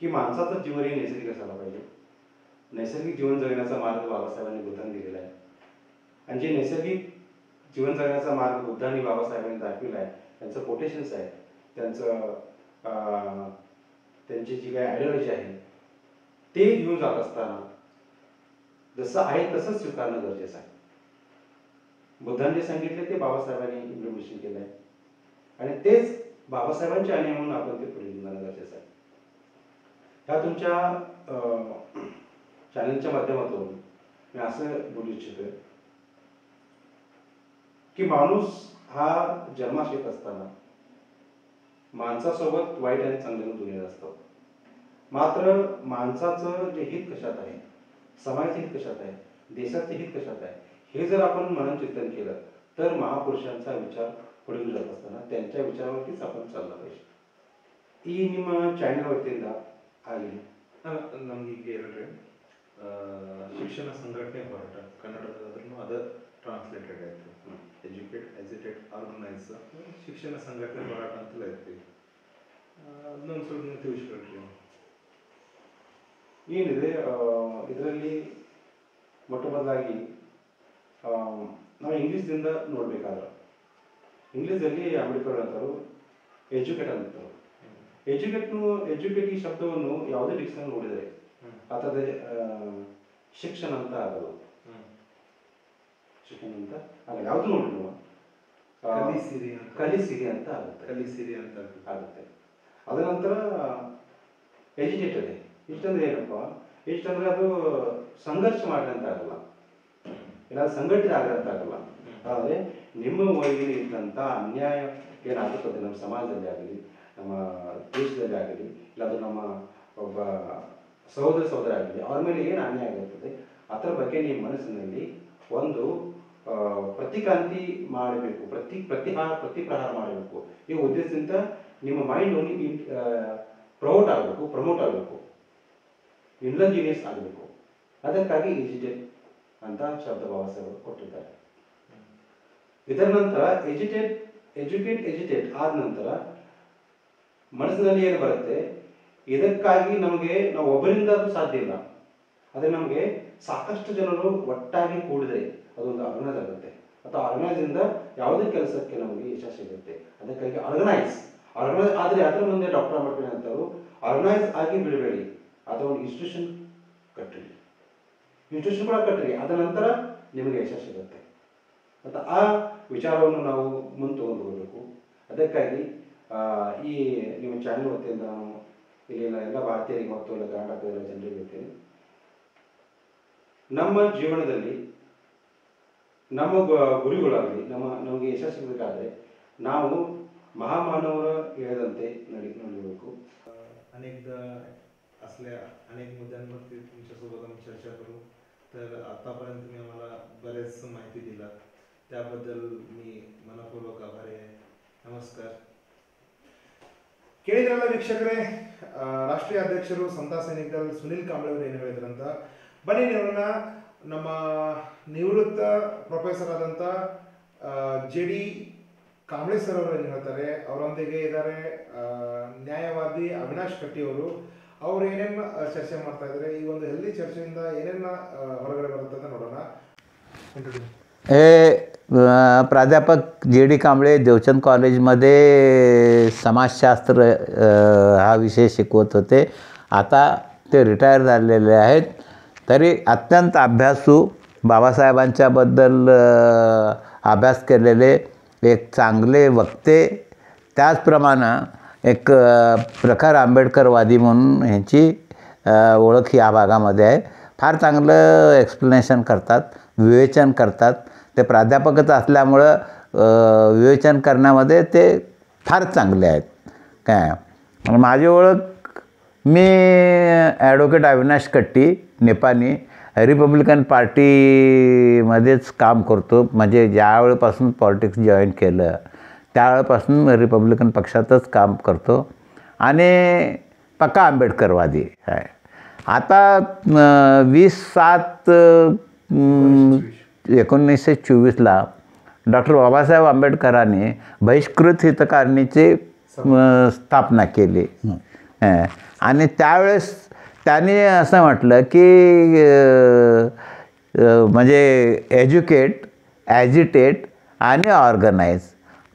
की माणसाचं जीवन हे नैसर्गिक असायला पाहिजे. नैसर्गिक जीवन जगण्याचा मार्ग बाबासाहेबांनी बुद्धांनी दिलेला आहे. आणि जे नैसर्गिक जीवन जगण्याचा मार्ग बुद्धांनी बाबासाहेबांनी दाखविला आहे, त्यांचं कोटेशन्स आहे, त्यांची जी काही आयडिओलॉजी आहे ते घेऊन जात असताना जसं आहे तसंच स्वीकारणं गरजेचं आहे. बुद्धांनी जे सांगितले ते बाबासाहेबांनी इम्प्लिमेंटेशन केलं आहे आणि तेच बाबासाहेबांचे आज्ञा म्हणून आपण ते पुढे घेऊन जाणं गरजेचं आहे. ह्या तुमच्या चॅनलच्या माध्यमातून मी असं बोलू इच्छितोय की माणूस हा जन्मास येत असताना माणसासोबत वाईट आणि चांगल्यानं दुनियेत असतो. मात्र माणसाचं जे हित कशात आहे, समाजाचे हित कशात आहे, देशाचे हित कशात आहे, हे जर आपण मनन चिंतन केलं तर महापुरुषांचा विचार पुढे घेऊन जात असताना त्यांच्या विचारावरतीच आपण चाललं पाहिजे. ಈ ನಿಮ್ಮ ಚಾನೆಲ್ ವತಿಯಿಂದ ಆಗಲಿ ನಮ್ಗೆ ಎರಡು ಶಿಕ್ಷಣ ಸಂಘಟನೆ ಹೋರಾಟ ಕನ್ನಡದಲ್ಲೂ ಅದ ಟ್ರಾನ್ಸ್ಲೇಟೆಡ್ ಆಯಿತು. ಎಜುಕೇಟ್ ಎಜುಟೇಟ್ ಆರ್ಗನೈಸ್ ಶಿಕ್ಷಣ ಸಂಘಟನೆ ಹೋರಾಟ ಅಂತಲೇ ಐತಿ. ಅದನ್ನೊಂದು ಸ್ವಲ್ಪ ನೀವು ತಿಳಿಸ್ಕೊಡ್ರಿ. ಏನಿದೆ ಇದರಲ್ಲಿ ಮೊಟ್ಟ ಮೊದಲಾಗಿ ನಾವು ಇಂಗ್ಲೀಷ್ದಿಂದ ನೋಡಬೇಕಾದ್ರೆ ಇಂಗ್ಲೀಷಲ್ಲಿ ಅಂಬೇಡ್ಕರ್ ಅಂತಾರು ಎಜುಕೇಟ್ ಅಂತಾರೆ. ಎಜುಕೇಟ್ ಈ ಶಬ್ದವನ್ನು ಯಾವುದೇ ಡಿಕ್ಷನರಿ ನೋಡಿದರೆ ಅಥವಾ ಶಿಕ್ಷಣ ಅಂತ ಆಗಲ್ಲ. ಶಿಕ್ಷಣ ಅಂತ ಆಗಲ್ಲ, ಯಾವುದು ನೋಡಿ ನೀವು ಕಲಿಸಿರಿ ಅಂತ ಆಗುತ್ತೆ. ಕಲಿಸಿರಿ ಅಂತ ಆಗುತ್ತೆ. ಅದ ನಂತರ ಎಜುಕೇಟೆಡ್ ಇಷ್ಟಂದ್ರೆ ಏನಪ್ಪ, ಇಷ್ಟಂದ್ರೆ ಅದು ಸಂಘರ್ಷ ಮಾಡಂತ ಆಗಲ್ಲ, ಇಲ್ಲ ಸಂಘಟಿತ ಆಗಂತ ಆಗಲ್ಲ. ಆದರೆ ನಿಮ್ಮ ಒಳಗೆ ಇದ್ದಂಥ ಅನ್ಯಾಯ ಏನಾಗುತ್ತದೆ ನಮ್ಮ ಸಮಾಜದಲ್ಲಿ ಆಗಲಿ ನಮ್ಮ ದೇಶದಲ್ಲಿ ಆಗಲಿ ಇಲ್ಲ ಅದು ನಮ್ಮ ಒಬ್ಬ ಸಹೋದರ ಆಗಲಿ ಅವ್ರ ಮೇಲೆ ಏನು ಅನ್ಯಾಯ ಆಗುತ್ತದೆ ಅದರ ಬಗ್ಗೆ ನಿಮ್ಮ ಮನಸ್ಸಿನಲ್ಲಿ ಒಂದು ಪ್ರತಿಕ್ರಾಂತಿ ಮಾಡಬೇಕು, ಪ್ರತಿಪ್ರಹಾರ ಮಾಡಬೇಕು. ಈ ಉದ್ದೇಶದಿಂದ ನಿಮ್ಮ ಮೈಂಡ್ ಓನ್ಲಿ ಪ್ರಮೋಟ್ ಆಗಬೇಕು, ಇಂಟೆಲಿಜೆನ್ಸ್ ಆಗಬೇಕು. ಅದಕ್ಕಾಗಿ ಎಜುಕೇಟ್ ಅಂತ ಶಬ್ದ ಬಾಬಾಸಾಹೇಬ್ ಕೊಟ್ಟಿದ್ದಾರೆ. ಇದರ ನಂತರ ಎಜುಕೇಟ್ ಆದ ನಂತರ ಮನಸ್ಸಿನಲ್ಲಿ ಏನು ಬರುತ್ತೆ, ಇದಕ್ಕಾಗಿ ನಾವು ಒಬ್ಬರಿಂದ ಅದು ಸಾಧ್ಯ ಇಲ್ಲ. ಆದರೆ ನಮಗೆ ಸಾಕಷ್ಟು ಜನರು ಒಟ್ಟಾಗಿ ಕೂಡಿದ್ರೆ ಅದೊಂದು ಆರ್ಗನೈಸ್ ಆಗುತ್ತೆ, ಅಥವಾ ಆರ್ಗನೈಸಿಂದ ಯಾವುದೇ ಕೆಲಸಕ್ಕೆ ನಮಗೆ ಯಶಸ್ಸು ಸಿಗುತ್ತೆ. ಅದಕ್ಕಾಗಿ ಆರ್ಗನೈಸ್ ಆದರೆ ಅದರ ಮುಂದೆ ಡಾಕ್ಟರ್ ಅಂಬೇಡ್ಕರ್ ಅಂತಾರು ಆರ್ಗನೈಸ್ ಆಗಿ ಬಿಡಬೇಡಿ, ಅಥವಾ ಒಂದು ಇನ್ಸ್ಟಿಟ್ಯೂಷನ್ ಕಟ್ಟಿರಿ, ಇನ್ಸ್ಟಿಟ್ಯೂಷನ್ ಕೂಡ ಕಟ್ಟಿರಿ, ಅದರ ನಂತರ ನಿಮಗೆ ಯಶಸ್ಸು ಸಿಗುತ್ತೆ ಮತ್ತು ಆ ವಿಚಾರವನ್ನು ನಾವು ಮುಂದೆ ತಗೊಂಡು ಹೋಗಬೇಕು. ಅದಕ್ಕಾಗಿ ಈ ನಿಮ್ಮ ಚಾನೆಲ್ ವತಿಯಿಂದ ನಾನು ಇಲ್ಲಿನ ಎಲ್ಲ ಭಾರತೀಯರಿಗೆ ಮತ್ತು ಎಲ್ಲ ಕರ್ನಾಟಕದ ಜನರಿಗೆ ಹೇಳ್ತೇನೆ, ನಮ್ಮ ಜೀವನದಲ್ಲಿ ನಮ್ಮ ಗುರಿಗಳಾಗಲಿ ನಮಗೆ ಯಶಸ್ಸು ಸಿಗಬೇಕಾದ್ರೆ ನಾವು महामानवर ಹೇಳಿದಂತೆ नडीಬೇಕು. अनेकदा असल्या अनेक मुद्द्यांवरती तुमच्यासोबत आम्ही चर्चा करू. तर आतापर्यंत तुम्ही आम्हाला बरेच माहिती दिलात, त्याबद्दल मी मनपूर्वक आभारी आहे. नमस्कार. ಕೇಳಿದ್ರಲ್ಲ ವೀಕ್ಷಕರೇ, ರಾಷ್ಟ್ರೀಯ ಅಧ್ಯಕ್ಷರು ಸಂತಾ ಸೈನಿಕ ದಳ ಸುನಿಲ್ ಕಾಂಬ್ಳೆ ಅವರು ಏನು ಹೇಳಿದ್ರಂತ. ಬನ್ನಿ ನೀವನ್ನ ನಮ್ಮ ನಿವೃತ್ತ ಪ್ರೊಫೆಸರ್ ಆದಂಥ JD ಕಾಂಬ್ಳೆ ಸರ್ ಅವರು ಏನು ಹೇಳ್ತಾರೆ, ಅವರೊಂದಿಗೆ ಇದ್ದಾರೆ ನ್ಯಾಯವಾದಿ ಅವಿನಾಶ್ ಕಟ್ಟಿ ಅವರು. ಅವ್ರು ಏನೇನು ಚರ್ಚೆ ಮಾಡ್ತಾ ಇದ್ದಾರೆ, ಈ ಒಂದು ಹೆಲ್ದಿ ಚರ್ಚೆಯಿಂದ ಏನೇನ ಹೊರಗಡೆ ಬರುತ್ತೆ ಅಂತ ನೋಡೋಣ. हे प्राध्यापक JD कांबळे देवचंद कॉलेजमध्ये समाजशास्त्र हा विषय शिकवत होते. आता ते रिटायर झालेले आहेत. तरी अत्यंत अभ्यासू, बाबासाहेबांच्याबद्दल अभ्यास केलेले एक चांगले वक्ते, त्याचप्रमाणे एक प्रखर आंबेडकरवादी म्हणून ह्यांची ओळख या भागामध्ये आहे. फार चांगलं एक्सप्लेनेशन करतात, विवेचन करतात. ते प्राध्यापकच असल्यामुळं विवेचन करण्यामध्ये ते फार चांगले आहेत. काय माझी ओळख, मी ॲडव्होकेट अविनाश कट्टी नेपानी रिपब्लिकन पार्टीमध्येच काम करतो. म्हणजे ज्यावेळेपासून पॉलिटिक्स जॉईन केलं त्यावेळेपासून रिपब्लिकन पक्षातच काम करतो आणि पक्का आंबेडकरवादी आहे. आता 20/7/1924ला डॉक्टर बाबासाहेब आंबेडकरांनी बहिष्कृत हितकारणीची स्थापना केली. आणि त्यावेळेस त्यांनी असं म्हटलं की म्हणजे एज्युकेट, ॲजिटेट आणि ऑर्गनाईज.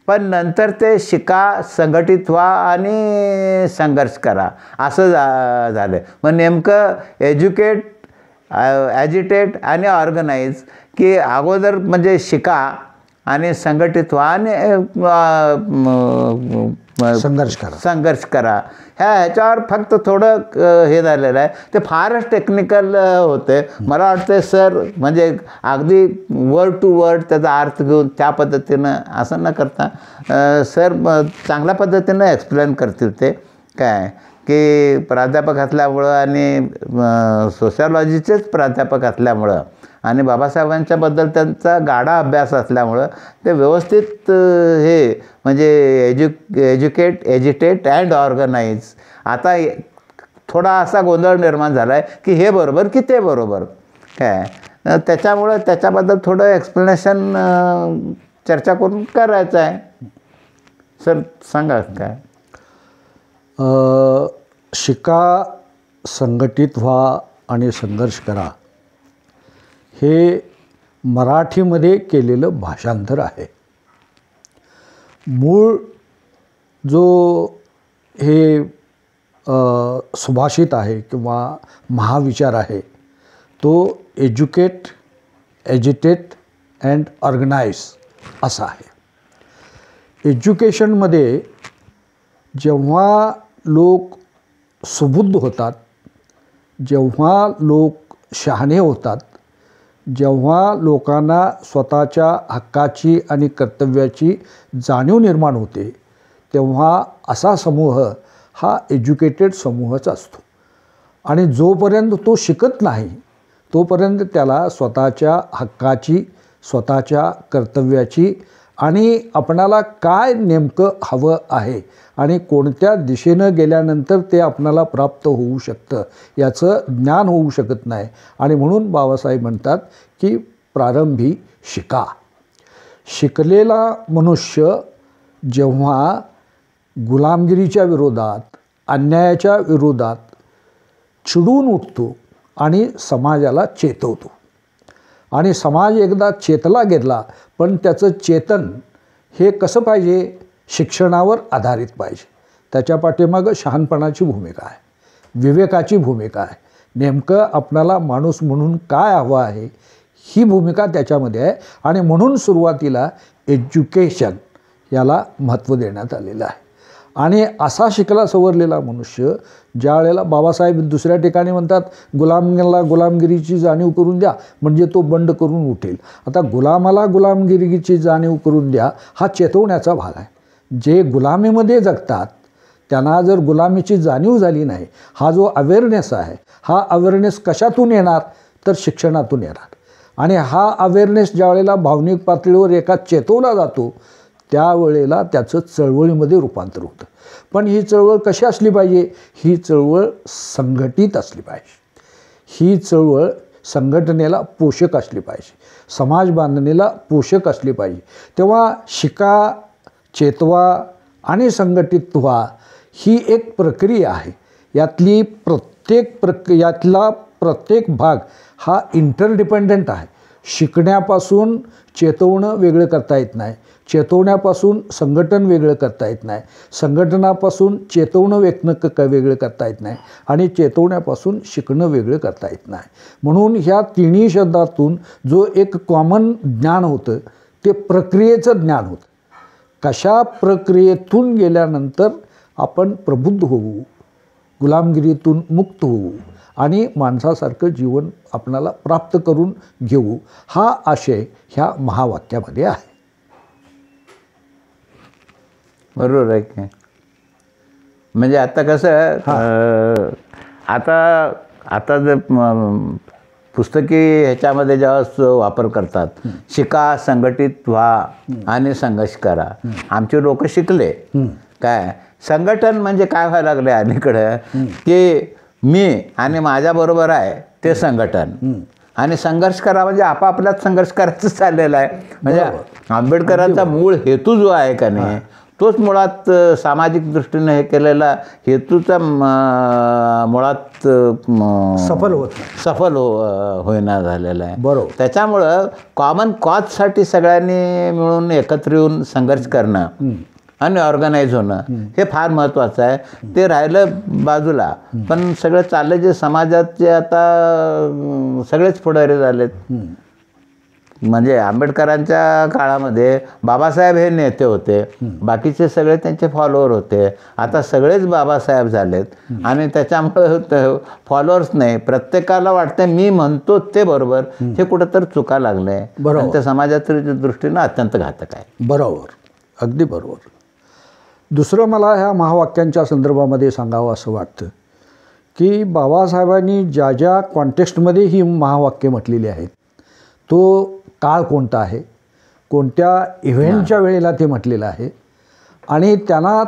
पण नंतर ते शिका, संघटित व्हा आणि संघर्ष करा असं झालं. मग नेमकं एज्युकेट, ॲजिटेट आणि ऑर्गनाईज की अगोदर म्हणजे शिका आणि संघटित व्हा आणि संघर्ष करा ह्याच्यावर फक्त थोडं हे झालेलं आहे. ते फारच टेक्निकल होते. मला वाटतं सर म्हणजे अगदी वर्ड टू वर्ड त्याचा अर्थ घेऊन त्या पद्धतीनं असं न करता सर चांगल्या पद्धतीनं एक्सप्लेन करतील. ते काय की प्राध्यापक असल्यामुळं आणि सोशॉलॉजीचेच प्राध्यापक असल्यामुळं आणि बाबासाहेबांच्याबद्दल त्यांचा गाढा अभ्यास असल्यामुळं ते व्यवस्थित हे म्हणजे एज्युकेट, एजिटेट अँड ऑर्गनाईज. आता थोडा असा गोंधळ निर्माण झाला आहे की हे बरोबर की ते बरोबर काय, त्याच्यामुळं त्याच्याबद्दल थोडं एक्सप्लेनेशन चर्चा करून करायचं आहे. सर सांगा काय. शिका, संघटित व्हा आणि संघर्ष करा हे मराठीमध्ये केलेलं भाषांतर आहे. मूळ जो हे सुभाषित आहे किंवा महाविचार आहे तो एज्युकेट, एजिटेट अँड ऑर्गनाईज असा आहे. एज्युकेशनमध्ये जेव्हा लोक सुबुद्ध होतात, जेव्हा लोक शहाणे होतात, जेव्हा लोकांना स्वतःच्या हक्काची आणि कर्तव्याची जाणीव निर्माण होते, तेव्हा असा समूह हा एज्युकेटेड समूहच असतो. आणि जोपर्यंत तो शिकत नाही तोपर्यंत त्याला स्वतःच्या हक्काची, स्वतःच्या कर्तव्याची आणि आपणाला काय नेमकं हवं आहे आणि कोणत्या दिशेनं गेल्यानंतर ते आपणाला प्राप्त होऊ शकतं याचं ज्ञान होऊ शकत नाही. आणि म्हणून बाबासाहेब म्हणतात की प्रारंभी शिका. शिकलेला मनुष्य जेव्हा गुलामगिरीच्या विरोधात, अन्यायाच्या विरोधात चिडून उठतो आणि समाजाला चेतवतो. आणि समाज एकदा चेतला गेला, पण त्याचं चेतन हे कसं पाहिजे, शिक्षणावर आधारित पाहिजे. त्याच्या पाठीमागं शहाणपणाची भूमिका आहे, विवेकाची भूमिका आहे, नेमकं आपणाला माणूस म्हणून काय हवं आहे ही भूमिका त्याच्यामध्ये आहे. आणि म्हणून सुरुवातीला एज्युकेशन याला महत्त्व देण्यात आलेलं आहे. आणि असा शिकला सवरलेला मनुष्य ज्या वेळेला बाबासाहेब दुसऱ्या ठिकाणी म्हणतात गुलामाला गुलामगिरीची जाणीव करून द्या म्हणजे तो बंड करून उठेल. आता गुलामाला गुलामगिरीची जाणीव करून द्या हा चेतवण्याचा भाग आहे. जे गुलामीमध्ये जगतात त्यांना जर गुलामीची जाणीव झाली नाही, हा जो अवेअरनेस आहे हा अवेअरनेस कशातून येणार तर शिक्षणातून येणार. आणि हा अवेअरनेस ज्या वेळेला भावनिक पातळीवर एका चेतवला जातो त्यावेळेला त्याचं चळवळीमध्ये रूपांतर होतं. पण ही चळवळ कशी असली पाहिजे, ही चळवळ संघटित असली पाहिजे, ही चळवळ संघटनेला पोषक असली पाहिजे, समाज बांधणीला पोषक असली पाहिजे. तेव्हा शिका, चेतवा आणि संघटित व्हा ही एक प्रक्रिया आहे. यातली यातला प्रत्येक भाग हा इंटरडिपेंडंट आहे. शिकण्यापासून चेतवणं वेगळं करता येत नाही, चेतवण्यापासून संघटन वेगळं करता येत नाही, संघटनापासून चेतवणं वेगळं करता येत नाही आणि चेतवण्यापासून शिकणं वेगळं करता येत नाही. म्हणून ह्या तिन्ही शब्दातून जो एक कॉमन ज्ञान होतं ते प्रक्रियेचं ज्ञान होतं. कशा प्रक्रियेतून गेल्यानंतर आपण प्रबुद्ध होऊ, गुलामगिरीतून मुक्त होऊ आणि माणसासारखं जीवन आपणाला प्राप्त करून घेऊ, हा आशय ह्या महावाक्यामध्ये आहे. बरोबर आहे की. म्हणजे आता कसं आता जर पुस्तकी ह्याच्यामध्ये जेव्हा वापर करतात, शिका, संघटित व्हा आणि संघर्ष करा. आमचे लोक शिकले काय, संघटन म्हणजे काय व्हायला लागले अलीकडं की मी आणि माझ्याबरोबर आहे ते संघटन, आणि संघर्ष करा म्हणजे आपापल्यात संघर्ष करायचं चाललेलं आहे. म्हणजे आंबेडकरांचा मूळ हेतू जो आहे का नाही तोच मुळात सामाजिक दृष्टीने हे केलेला हेतूचा मुळात सफल होईना झालेला आहे. बरोबर. त्याच्यामुळं कॉमन कॉजसाठी सगळ्यांनी मिळून एकत्र येऊन संघर्ष करणं आणि ऑर्गनाईज होणं हे फार महत्त्वाचं आहे. ते राहिलं बाजूला, पण सगळं चाललं जे समाजाचे आता सगळेच पुढारी झालेत. म्हणजे आंबेडकरांच्या काळामध्ये बाबासाहेब हे नेते होते, बाकीचे सगळे त्यांचे फॉलोअर होते. आता सगळेच बाबासाहेब झालेत आणि त्याच्यामुळे फॉलोअर्स नाही, प्रत्येकाला वाटतं मी म्हणतो ते बरोबर, हे कुठंतरी चुका लागले आणि ते समाजाच्या दृष्टीनं अत्यंत घातक आहे. बरोबर, अगदी बरोबर. दुसरं मला ह्या महावाक्यांच्या संदर्भामध्ये सांगावं असं वाटतं की बाबासाहेबांनी ज्या ज्या कॉन्टेक्स्टमध्ये ही महावाक्य म्हटलेली आहेत तो काळ कोणता आहे, कोणत्या इव्हेंटच्या वेळेला ते म्हटलेलं आहे आणि त्यांना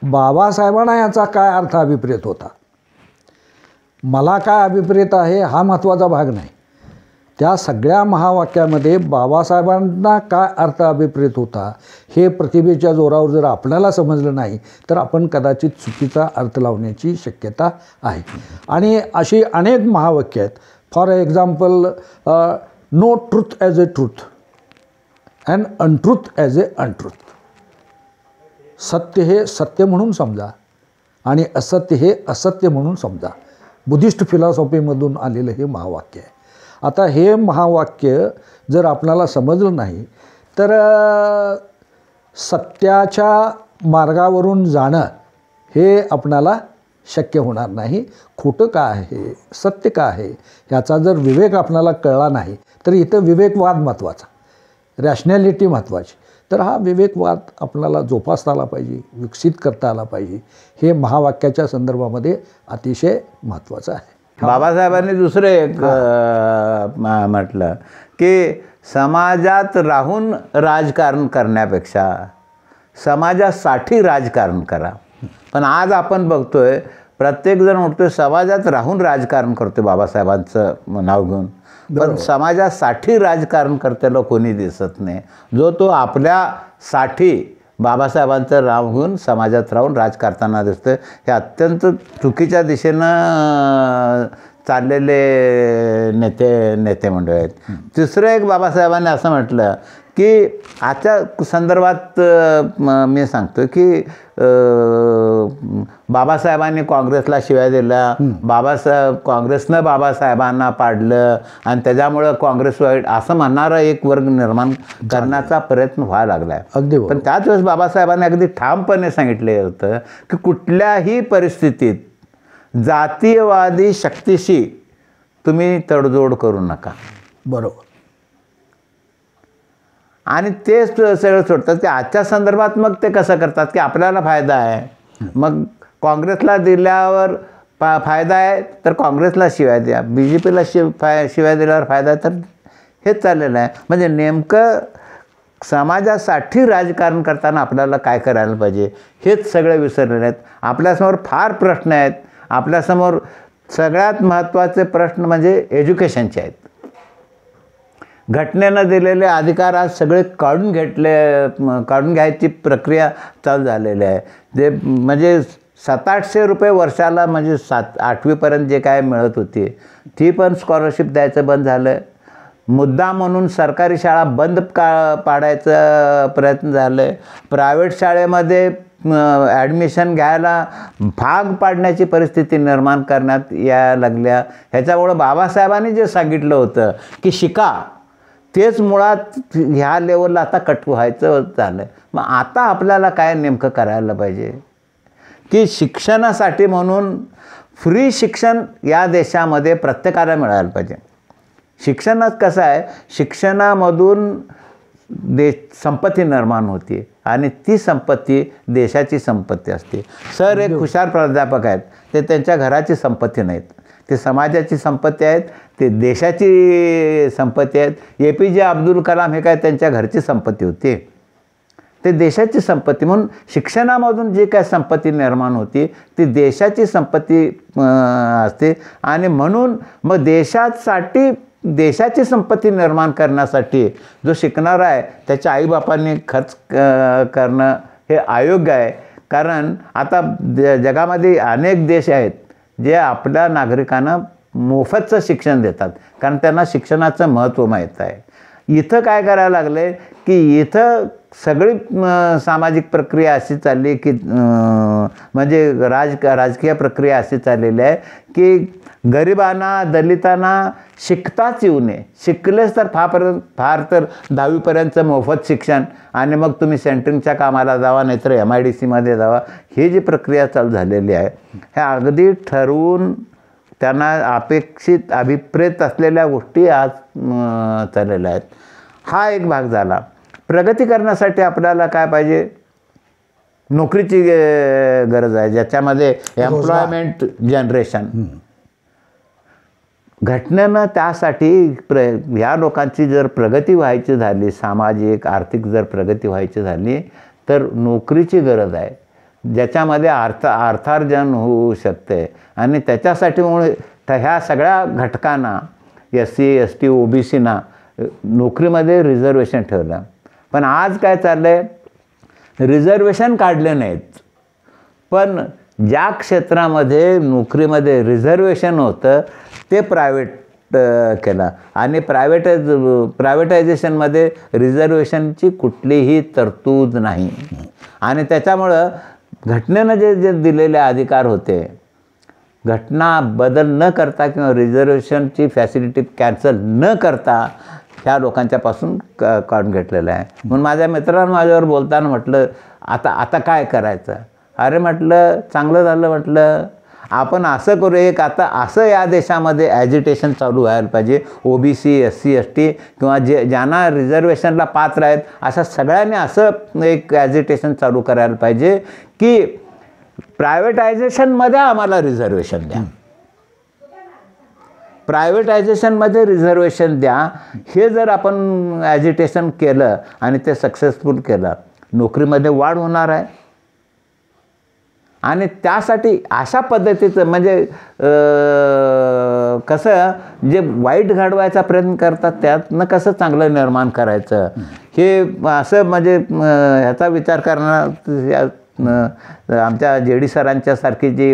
बाबासाहेबांना याचा काय अर्थ अभिप्रेत होता, मला काय अभिप्रेत आहे हा महत्त्वाचा भाग नाही. त्या सगळ्या महावाक्यामध्ये बाबासाहेबांना काय अर्थ अभिप्रेत होता हे प्रतिभेच्या जोरावर जर आपल्याला समजलं नाही तर आपण कदाचित चुकीचा अर्थ लावण्याची शक्यता आहे. आणि अशी अनेक महावाक्य आहेत. For example, no truth as a truth and untruth as a untruth. सत्य हे सत्य म्हणून समजा आणि असत्य हे असत्य म्हणून समजा. बुद्धिस्ट फिलॉसॉफीमधून आलेलं हे महावाक्य आहे. आता हे महावाक्य जर आपल्याला समजलं नाही तर सत्याच्या मार्गावरून जाणं हे आपणाला शक्य होणार नाही. खोटं काय आहे, सत्य काय आहे ह्याचा जर विवेक आपल्याला कळला नाही तर इथं विवेकवाद महत्त्वाचा, रॅशनॅलिटी महत्त्वाची. तर हा विवेकवाद आपल्याला जोपासता आला पाहिजे, विकसित करता आला पाहिजे. हे महावाक्याच्या संदर्भामध्ये अतिशय महत्त्वाचं आहे. बाबासाहेबांनी दुसरं एक म्हटलं की समाजात राहून राजकारण करण्यापेक्षा समाजासाठी राजकारण करा. पण आज आपण बघतोय प्रत्येकजण उठतोय समाजात राहून राजकारण करतोय बाबासाहेबांचं नाव घेऊन, पण समाजासाठी राजकारण करताना कोणी दिसत नाही. जो तो आपल्यासाठी बाबासाहेबांचं नाव घेऊन समाजात राहून राज करताना दिसतं. हे अत्यंत चुकीच्या दिशेनं चाललेले नेते मंडळ आहेत. तिसरं एक बाबासाहेबांनी असं म्हटलं की आजच्या संदर्भात मी सांगतो की बाबासाहेबांनी काँग्रेसला शिव्या दिल्या, काँग्रेसनं बाबासाहेबांना पाडलं आणि त्याच्यामुळं काँग्रेस वाईट असं म्हणणारा एक वर्ग निर्माण करण्याचा प्रयत्न व्हायला लागला आहे. अगदी पण त्याच वेळेस बाबासाहेबांनी अगदी ठामपणे सांगितले होतं की कुठल्याही परिस्थितीत जातीयवादी शक्तीशी तुम्ही तडजोड करू नका. बरोबर. आणि ते सगळं सोडतात की आजच्या संदर्भात मग ते कसं करतात की आपल्याला फायदा आहे, मग काँग्रेसला दिल्यावर फायदा आहे तर काँग्रेसला शिवाय द्या, BJPला शिवाय दिल्यावर फायदा आहे, तर हेच चाललेलं आहे. म्हणजे नेमकं समाजासाठी राजकारण करताना आपल्याला काय करायला पाहिजे हेच सगळे विसरलेले आहेत. आपल्यासमोर फार प्रश्न आहेत. आपल्यासमोर सगळ्यात महत्त्वाचे प्रश्न म्हणजे एज्युकेशनचे आहेत. घटनेनं दिलेले अधिकार आज सगळे काढून घ्यायची प्रक्रिया चालू झालेली आहे. जे म्हणजे 700-800 रुपये वर्षाला म्हणजे 8वीपर्यंत जे काय मिळत होती ती पण स्कॉलरशिप द्यायचं बंद झालं. मुद्दा म्हणून सरकारी शाळा बंद पाडायचा प्रयत्न झालं आहे. प्रायव्हेट शाळेमध्ये ॲडमिशन घ्यायला भाग पाडण्याची परिस्थिती निर्माण करण्यात यायला लागल्या. ह्याच्यामुळं बाबासाहेबांनी जे सांगितलं होतं की शिका तेच मुळात ह्या लेवलला आता कट व्हायचं झालं. मग आता आपल्याला काय नेमकं करायला पाहिजे की शिक्षणासाठी म्हणून फ्री शिक्षण या देशामध्ये प्रत्येकाला मिळायला पाहिजे. शिक्षणात कसं आहे, शिक्षणामधून संपत्ती निर्माण होती आणि ती संपत्ती देशाची संपत्ती असते. सर एक हुशार प्राध्यापक आहेत, ते त्यांच्या घराची संपत्ती नाहीत, ते समाजाची संपत्ती आहेत, ते देशाची संपत्ती आहेत. APJ अब्दुल कलाम हे काय त्यांच्या घरची संपत्ती होती, ते देशाची संपत्ती. म्हणून शिक्षणामधून जी काय संपत्ती निर्माण होती ती देशाची संपत्ती असते. आणि म्हणून मग देशाची संपत्ती निर्माण करण्यासाठी जो शिकणारा आहे त्याच्या आईबापांनी खर्च करणं हे अयोग्य आहे. कारण आता जगामध्ये अनेक देश आहेत जे आपल्या नागरिकांना मोफतचं शिक्षण देतात, कारण त्यांना शिक्षणाचं महत्त्व माहीत आहे. इथं काय करायला लागले की इथं सगळी सामाजिक प्रक्रिया अशी चालली की म्हणजे राजकीय प्रक्रिया अशी चाललेली आहे की गरिबांना दलितांना शिकताच येऊ नये. शिकलेच तर फार तर 10वीपर्यंतचं मोफत शिक्षण आणि मग तुम्ही सेंटरिंगच्या कामाला जावा नाहीतर MIDCमध्ये जावा, ही जी प्रक्रिया चालू झालेली आहे ह्या अगदी ठरवून त्यांना अभिप्रेत असलेल्या गोष्टी आज चाललेल्या आहेत. हा एक भाग झाला. प्रगती करण्यासाठी आपल्याला काय पाहिजे, नोकरीची गरज आहे, ज्याच्यामध्ये एम्प्लॉयमेंट जनरेशन. घटनेनं त्यासाठी ह्या लोकांची जर प्रगती व्हायची झाली, सामाजिक आर्थिक जर प्रगती व्हायची झाली तर नोकरीची गरज आहे, ज्याच्यामध्ये अर्थार्जन होऊ शकते. आणि त्याच्यासाठी ह्या सगळ्या घटकांना SC ST OBCना नोकरीमध्ये रिझर्वेशन ठेवलं. पण आज काय चाललं आहे, रिझर्वेशन काढले नाहीत, पण ज्या क्षेत्रामध्ये नोकरीमध्ये रिझर्वेशन होतं ते प्रायव्हेट केलं आणि प्रायव्हेटायझेशनमध्ये रिझर्वेशनची कुठलीही तरतूद नाही. आणि त्याच्यामुळं घटनेनं जे दिलेले अधिकार होते, घटना बदल न करता किंवा रिझर्वेशनची फॅसिलिटी कॅन्सल न करता ह्या लोकांच्यापासून काढून घेतलेलं आहे. म्हणून माझ्या मित्रांनी माझ्यावर बोलताना म्हटलं आता काय करायचं. अरे म्हटलं चांगलं झालं, म्हटलं आपण असं करू, एक आता असं या देशामध्ये ॲजिटेशन चालू व्हायला पाहिजे. OBC SC ST किंवा ज्यांना रिझर्वेशनला पात्र आहेत अशा सगळ्यांनी असं एक ॲजिटेशन चालू करायला पाहिजे की प्रायव्हेटायझेशनमध्ये आम्हाला रिझर्वेशन द्या, प्रायव्हेटायझेशनमध्ये रिझर्वेशन द्या. हे जर आपण ॲजिटेशन केलं आणि ते सक्सेसफुल केलं, नोकरीमध्ये वाढ होणार आहे. आणि त्यासाठी अशा पद्धतीचं म्हणजे कसं जे वाईट घडवायचा प्रयत्न करतात त्यातनं कसं चांगलं निर्माण करायचं, हे असं म्हणजे ह्याचा विचार करणार आमच्या JD सरांच्यासारखी जी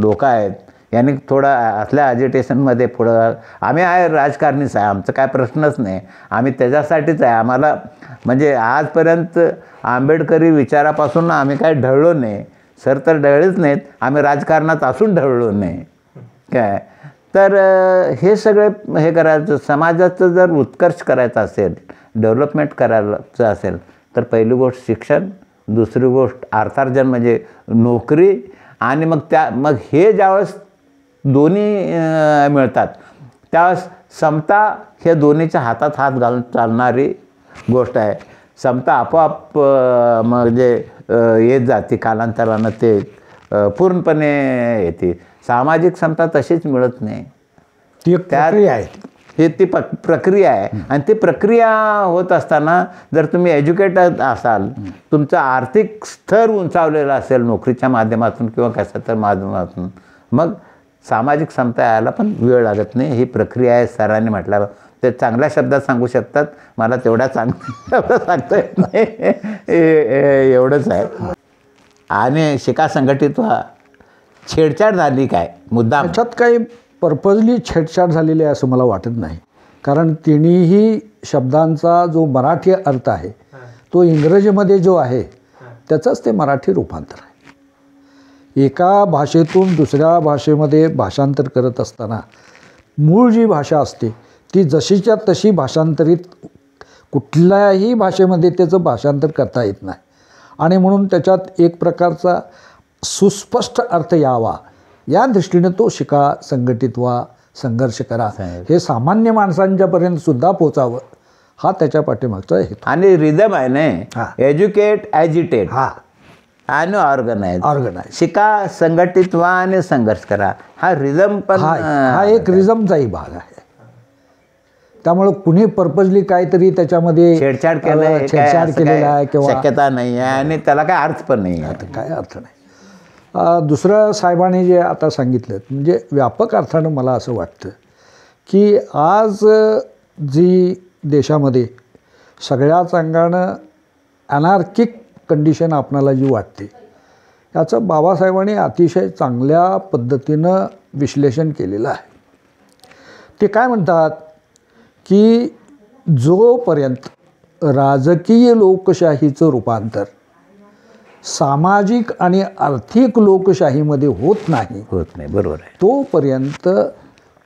लोकं आहेत यांनी थोडं असल्या ॲजिटेशनमध्ये पुढं आम्ही आहे राजकारणीच आहे, आमचं काय प्रश्नच नाही, आम्ही त्याच्यासाठीच आहे. आम्हाला म्हणजे आजपर्यंत आंबेडकरी विचारापासून आम्ही काय ढळलो नाही. सर तर ढळलेच नाहीत, आम्ही राजकारणात असून ढळलो नाही काय. तर हे सगळे हे करायचं, समाजाचं जर उत्कर्ष करायचं असेल, डेव्हलपमेंट करायचं असेल तर पहिली गोष्ट शिक्षण, दुसरी गोष्ट अर्थार्जन म्हणजे नोकरी, आणि मग हे ज्यावेळेस दोन्ही मिळतात त्यावेळेस समता हे दोन्हीच्या हातात हात घालून चालणारी गोष्ट आहे. समता आपोआप म्हणजे येत जाते, कालांतरानं ते पूर्णपणे येते. सामाजिक समता तशीच मिळत नाही, ती एक प्रक्रिया आहे. हे ती प्रक्रिया आहे. आणि ती प्रक्रिया होत असताना जर तुम्ही एज्युकेटेड असाल, तुमचं आर्थिक स्तर उंचावलेलं असेल नोकरीच्या माध्यमातून किंवा कशा तर माध्यमातून, मग सामाजिक समता यायला पण वेळ लागत नाही. ही प्रक्रिया आहे. सरांनी म्हटलं ते चांगल्या शब्दात सांगू शकतात, मला तेवढ्या चांगल्या सांगता येत नाही, एवढंच आहे. आणि शिका संघटित व्हा. छेडछाड झाली काय मुद्दा त्याच्यात काही पर्पजली छेडछाड झालेली आहे असं मला वाटत नाही. कारण तिन्हीही शब्दांचा जो मराठी अर्थ आहे तो इंग्रजीमध्ये जो आहे त्याचंच ते मराठी रूपांतर आहे. एका भाषेतून दुसऱ्या भाषेमध्ये भाषांतर करत असताना मूळ जी भाषा असते ती जशीच्या तशी भाषांतरित कुठल्याही भाषेमध्ये त्याचं भाषांतर करता येत नाही. आणि म्हणून त्याच्यात एक प्रकारचा सुस्पष्ट अर्थ यावा या दृष्टीने तो शिका, संघटित व्हा, संघर्ष करा, हे सामान्य माणसांच्यापर्यंत सुद्धा पोचावं, हा त्याच्या पाठीमागचा हेतू. आणि रिदम आहे नाही, एज्युकेट, ॲजिटेट हा आणि ऑर्गनाइज. शिका, संघटित व्हा आणि संघर्ष करा, हा रिदम पण हा एक रिझमचाही भाग आहे. त्यामुळं कुणी पर्पजली काहीतरी त्याच्यामध्ये छेडछाड केलेला आहे किंवा शक्यता नाही आहे आणि त्याला काय अर्थ पण नाही आहे. काय अर्थ नाही. दुसरं साहेबांनी जे आता सांगितलं म्हणजे व्यापक अर्थानं मला असं वाटतं की आज जी देशामध्ये सगळ्याच अंगानं अनार्किक कंडिशन आपणाला जी वाटते याचं बाबासाहेबांनी अतिशय चांगल्या पद्धतीनं विश्लेषण केलेलं आहे. ते काय म्हणतात की जोपर्यंत राजकीय लोकशाहीचं रूपांतर सामाजिक आणि आर्थिक लोकशाहीमध्ये होत नाही, बरोबर आहे, तोपर्यंत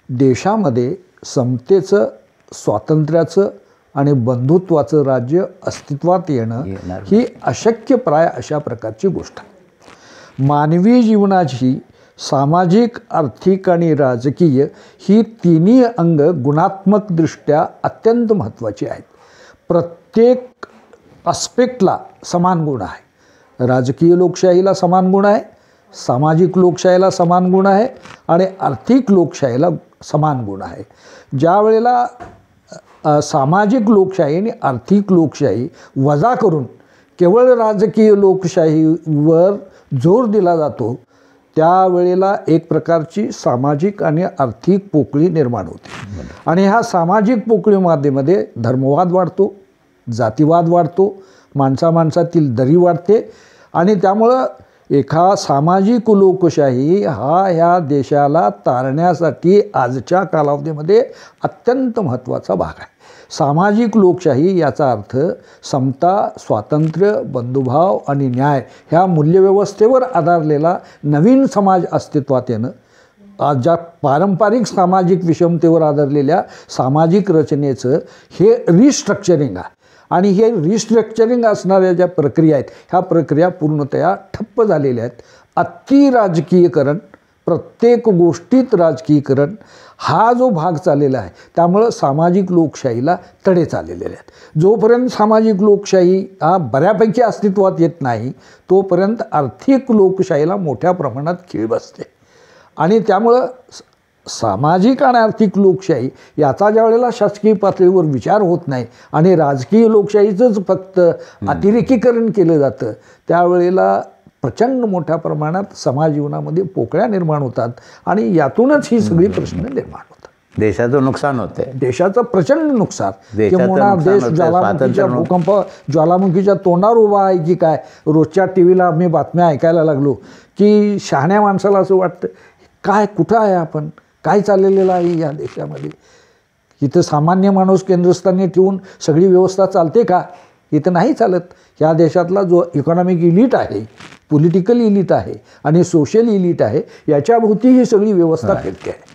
देशामध्ये समतेचं, स्वातंत्र्याचं आणि बंधुत्वाचं राज्य अस्तित्वात येणं ही अशक्यप्राय अशा प्रकारची गोष्ट आहे. मानवी जीवनाची सामाजिक, आर्थिक आणि राजकीय ही तिन्ही अंग गुणात्मकदृष्ट्या अत्यंत महत्त्वाची आहेत. प्रत्येक आस्पेक्टला समान गुण आहे. राजकीय लोकशाहीला समान गुण आहे, सामाजिक लोकशाहीला समान गुण आहे आणि आर्थिक लोकशाहीला समान गुण आहे. ज्या वेळेला सामाजिक लोकशाही आणि आर्थिक लोकशाही वजा करून केवळ राजकीय लोकशाहीवर जोर दिला जातो त्यावेळेला एक प्रकारची सामाजिक आणि आर्थिक पोकळी निर्माण होते. आणि ह्या सामाजिक पोकळीमध्ये धर्मवाद वाढतो, जातीवाद वाढतो, माणसामाणसातील दरी वाढते आणि त्यामुळं एका सामाजिक लोकशाही ह्या देशाला तारण्यासाठी आजच्या कालावधीमध्ये अत्यंत महत्त्वाचा भाग आहे. सामाजिक लोकशाही याचा अर्थ समता, स्वातंत्र्य, बंधुभाव आणि न्याय ह्या मूल्यव्यवस्थेवर आधारलेला नवीन समाज अस्तित्वात येणं. आज ज्या पारंपरिक सामाजिक विषमतेवर आधारलेल्या सामाजिक रचनेचं हे रिस्ट्रक्चरिंग आहे. आणि हे रिस्ट्रक्चरिंग असणाऱ्या ज्या प्रक्रिया आहेत ह्या प्रक्रिया पूर्णतया ठप्प झालेल्या आहेत. अति राजकीयकरण, प्रत्येक गोष्टीत राजकीयकरण हा जो भाग चाललेला आहे त्यामुळं सामाजिक लोकशाहीला तडे चाललेले आहेत. जोपर्यंत सामाजिक लोकशाही हा बऱ्यापैकी अस्तित्वात येत नाही तोपर्यंत आर्थिक लोकशाहीला मोठ्या प्रमाणात खीळ बसते. आणि त्यामुळं सामाजिक आणि आर्थिक लोकशाही याचा ज्या वेळेला शासकीय पातळीवर विचार होत नाही आणि राजकीय लोकशाहीचंच फक्त अतिरेकीकरण केलं जातं त्यावेळेला प्रचंड मोठ्या प्रमाणात समाज जीवनामध्ये पोकळ्या निर्माण होतात आणि यातूनच ही सगळी प्रश्न निर्माण होतात. देशाचं नुकसान होते, देशाचं प्रचंड नुकसान. किंवा देश ज्वालामुखीच्या भूकंप ज्वालामुखीच्या तोंडावर उभा आहे की काय. रोजच्या टी व्हीला आम्ही बातम्या ऐकायला लागलो की शहाण्या माणसाला असं वाटतं काय कुठं आहे आपण, काय चाललेलं आहे या देशामध्ये? इथं सामान्य माणूस केंद्रस्थानी ठेवून सगळी व्यवस्था चालते का? इथं नाही चालत. या देशातला जो इकॉनॉमिक इलीट आहे, पॉलिटिकल इलीट आहे आणि सोशल इलीट आहे, याच्याभोवती ही सगळी व्यवस्था फिरते आहे.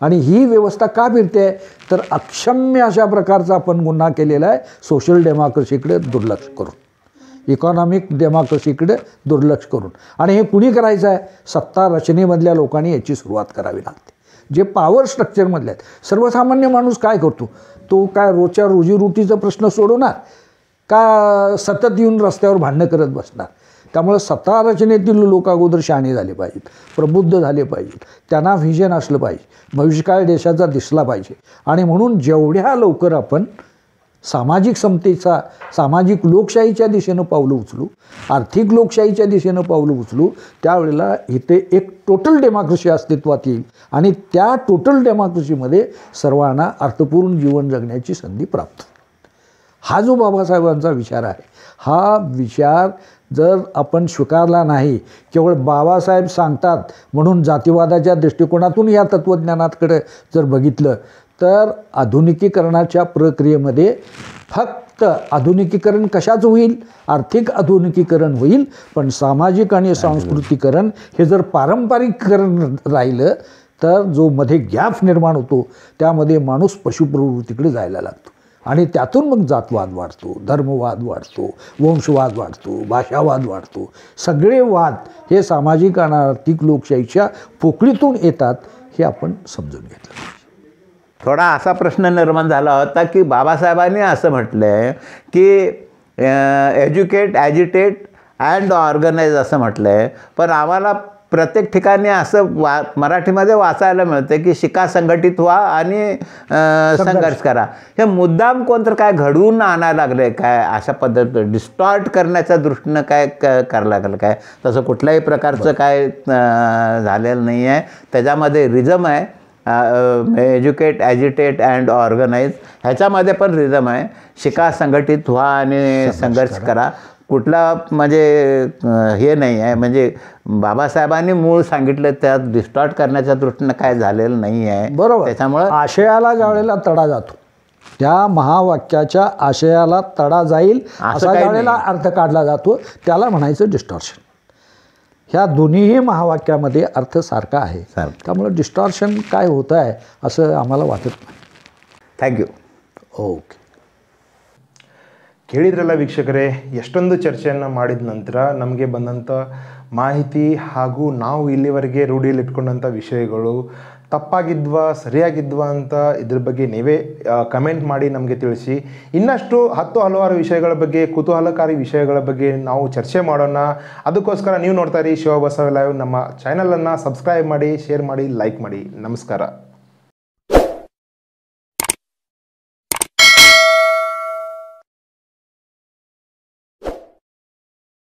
आणि ही व्यवस्था का फिरते आहे तर अक्षम्य अशा प्रकारचा आपण गुन्हा केलेला आहे सोशल डेमोक्रेसीकडे दुर्लक्ष करून, इकॉनॉमिक डेमोक्रेसीकडे दुर्लक्ष करून. आणि हे कुणी करायचं आहे? सत्ता रचनेमधल्या लोकांनी याची सुरुवात करावी लागते. जे पॉवर स्ट्रक्चरमधले आहेत. सर्वसामान्य माणूस काय करतो? तो काय रोजच्या रोजीरोटीचा प्रश्न सोडवणार का सतत येऊन रस्त्यावर भांडणं करत बसणार? त्यामुळे सत्ता रचनेतील लोक अगोदर शहाणे झाले पाहिजेत, प्रबुद्ध झाले पाहिजेत, त्यांना व्हिजन असलं पाहिजे, भविष्यकाळ देशाचा दिसला पाहिजे. आणि म्हणून जेवढ्या लवकर आपण सामाजिक समतेचा, सामाजिक लोकशाहीच्या दिशेनं पावलं उचलू, आर्थिक लोकशाहीच्या दिशेनं पावलं उचलू, त्यावेळेला इथे एक टोटल डेमोक्रेसी अस्तित्वात येईल आणि त्या टोटल डेमोक्रेसीमध्ये सर्वांना अर्थपूर्ण जीवन जगण्याची संधी प्राप्त होईल. हा जो बाबासाहेबांचा विचार आहे, हा विचार जर आपण स्वीकारला नाही, केवळ बाबासाहेब सांगतात म्हणून जातीवादाच्या दृष्टिकोनातून या तत्त्वज्ञानाकडे जर बघितलं तर आधुनिकीकरणाच्या प्रक्रियेमध्ये फक्त आधुनिकीकरण कशाचं होईल? आर्थिक आधुनिकीकरण होईल, पण सामाजिक आणि सांस्कृतिकीकरण हे जर पारंपरिककरण राहिलं तर जो मध्ये गॅप निर्माण होतो त्यामध्ये माणूस पशुप्रवृत्तीकडे जायला लागतो आणि त्यातून मग जातवाद वाढतो, धर्मवाद वाढतो, वंशवाद वाढतो, भाषावाद वाढतो. सगळे वाद हे सामाजिक आणि आर्थिक लोकशाहीच्या पोकळीतून येतात, हे आपण समजून घेतलं. थोडा असा प्रश्न निर्माण झाला होता की बाबासाहेबांनी असं म्हटलं आहे की एज्युकेट, ॲजिटेट अँड ऑर्गनाईज असं म्हटलं आहे, पण आम्हाला प्रत्येक ठिकाणी असं मराठीमध्ये वाचायला मिळतं की शिका, संघटित व्हा आणि संघर्ष करा. हे मुद्दाम कोणतं काय घडवून आणायला लागलं काय? अशा पद्धतीनं डिस्टॉर्ट करण्याच्या दृष्टीनं काय करायला लागलं काय? तसं कुठल्याही प्रकारचं काय झालेलं नाही आहे. त्याच्यामध्ये रिझम आहे, एज्युकेट, ॲजिटेट अँड ऑर्गनाईज, ह्याच्यामध्ये पण रिझम आहे. शिका, संघटित व्हा आणि संघर्ष करा. कुठला म्हणजे हे नाही आहे, म्हणजे बाबासाहेबांनी मूळ सांगितलं त्यात डिस्टॉर्ट करण्याच्या दृष्टीनं काय झालेलं नाही आहे. बरोबर. त्याच्यामुळं आशयाला ज्यावेळेला तडा जातो, त्या महावाक्याच्या आशयाला तडा जाईल असा ज्यावेळेला अर्थ काढला जातो त्याला म्हणायचं डिस्टॉर्शन. ह्या दोन्हीही महावाक्यामध्ये अर्थ सारखा आहे, त्यामुळे डिस्टॉर्शन काय होतं आहे असं आम्हाला वाटत नाही. Thank you. ಓಕೆ. ಕೇಳಿದ್ರಲ್ಲ ವೀಕ್ಷಕರೇ, ಎಷ್ಟೊಂದು ಚರ್ಚೆಯನ್ನು ಮಾಡಿದ ನಂತರ ನಮಗೆ ಬಂದಂಥ ಮಾಹಿತಿ ಹಾಗೂ ನಾವು ಇಲ್ಲಿವರೆಗೆ ರೂಢಿಯಲ್ಲಿಟ್ಕೊಂಡಂಥ ವಿಷಯಗಳು ತಪ್ಪಾಗಿದ್ವಾ ಸರಿಯಾಗಿದ್ವಾ ಅಂತ ಇದ್ರ ಬಗ್ಗೆ ನೀವೇ ಕಮೆಂಟ್ ಮಾಡಿ ನಮಗೆ ತಿಳಿಸಿ. ಇನ್ನಷ್ಟು ಹಲವಾರು ವಿಷಯಗಳ ಬಗ್ಗೆ, ಕುತೂಹಲಕಾರಿ ವಿಷಯಗಳ ಬಗ್ಗೆ ನಾವು ಚರ್ಚೆ ಮಾಡೋಣ. ಅದಕ್ಕೋಸ್ಕರ ನೀವು ನೋಡ್ತಾ ಇರಿ ಶಿವಬಸವ ಲೈವ್. ನಮ್ಮ ಚಾನಲನ್ನು ಸಬ್ಸ್ಕ್ರೈಬ್ ಮಾಡಿ, ಶೇರ್ ಮಾಡಿ, ಲೈಕ್ ಮಾಡಿ. ನಮಸ್ಕಾರ.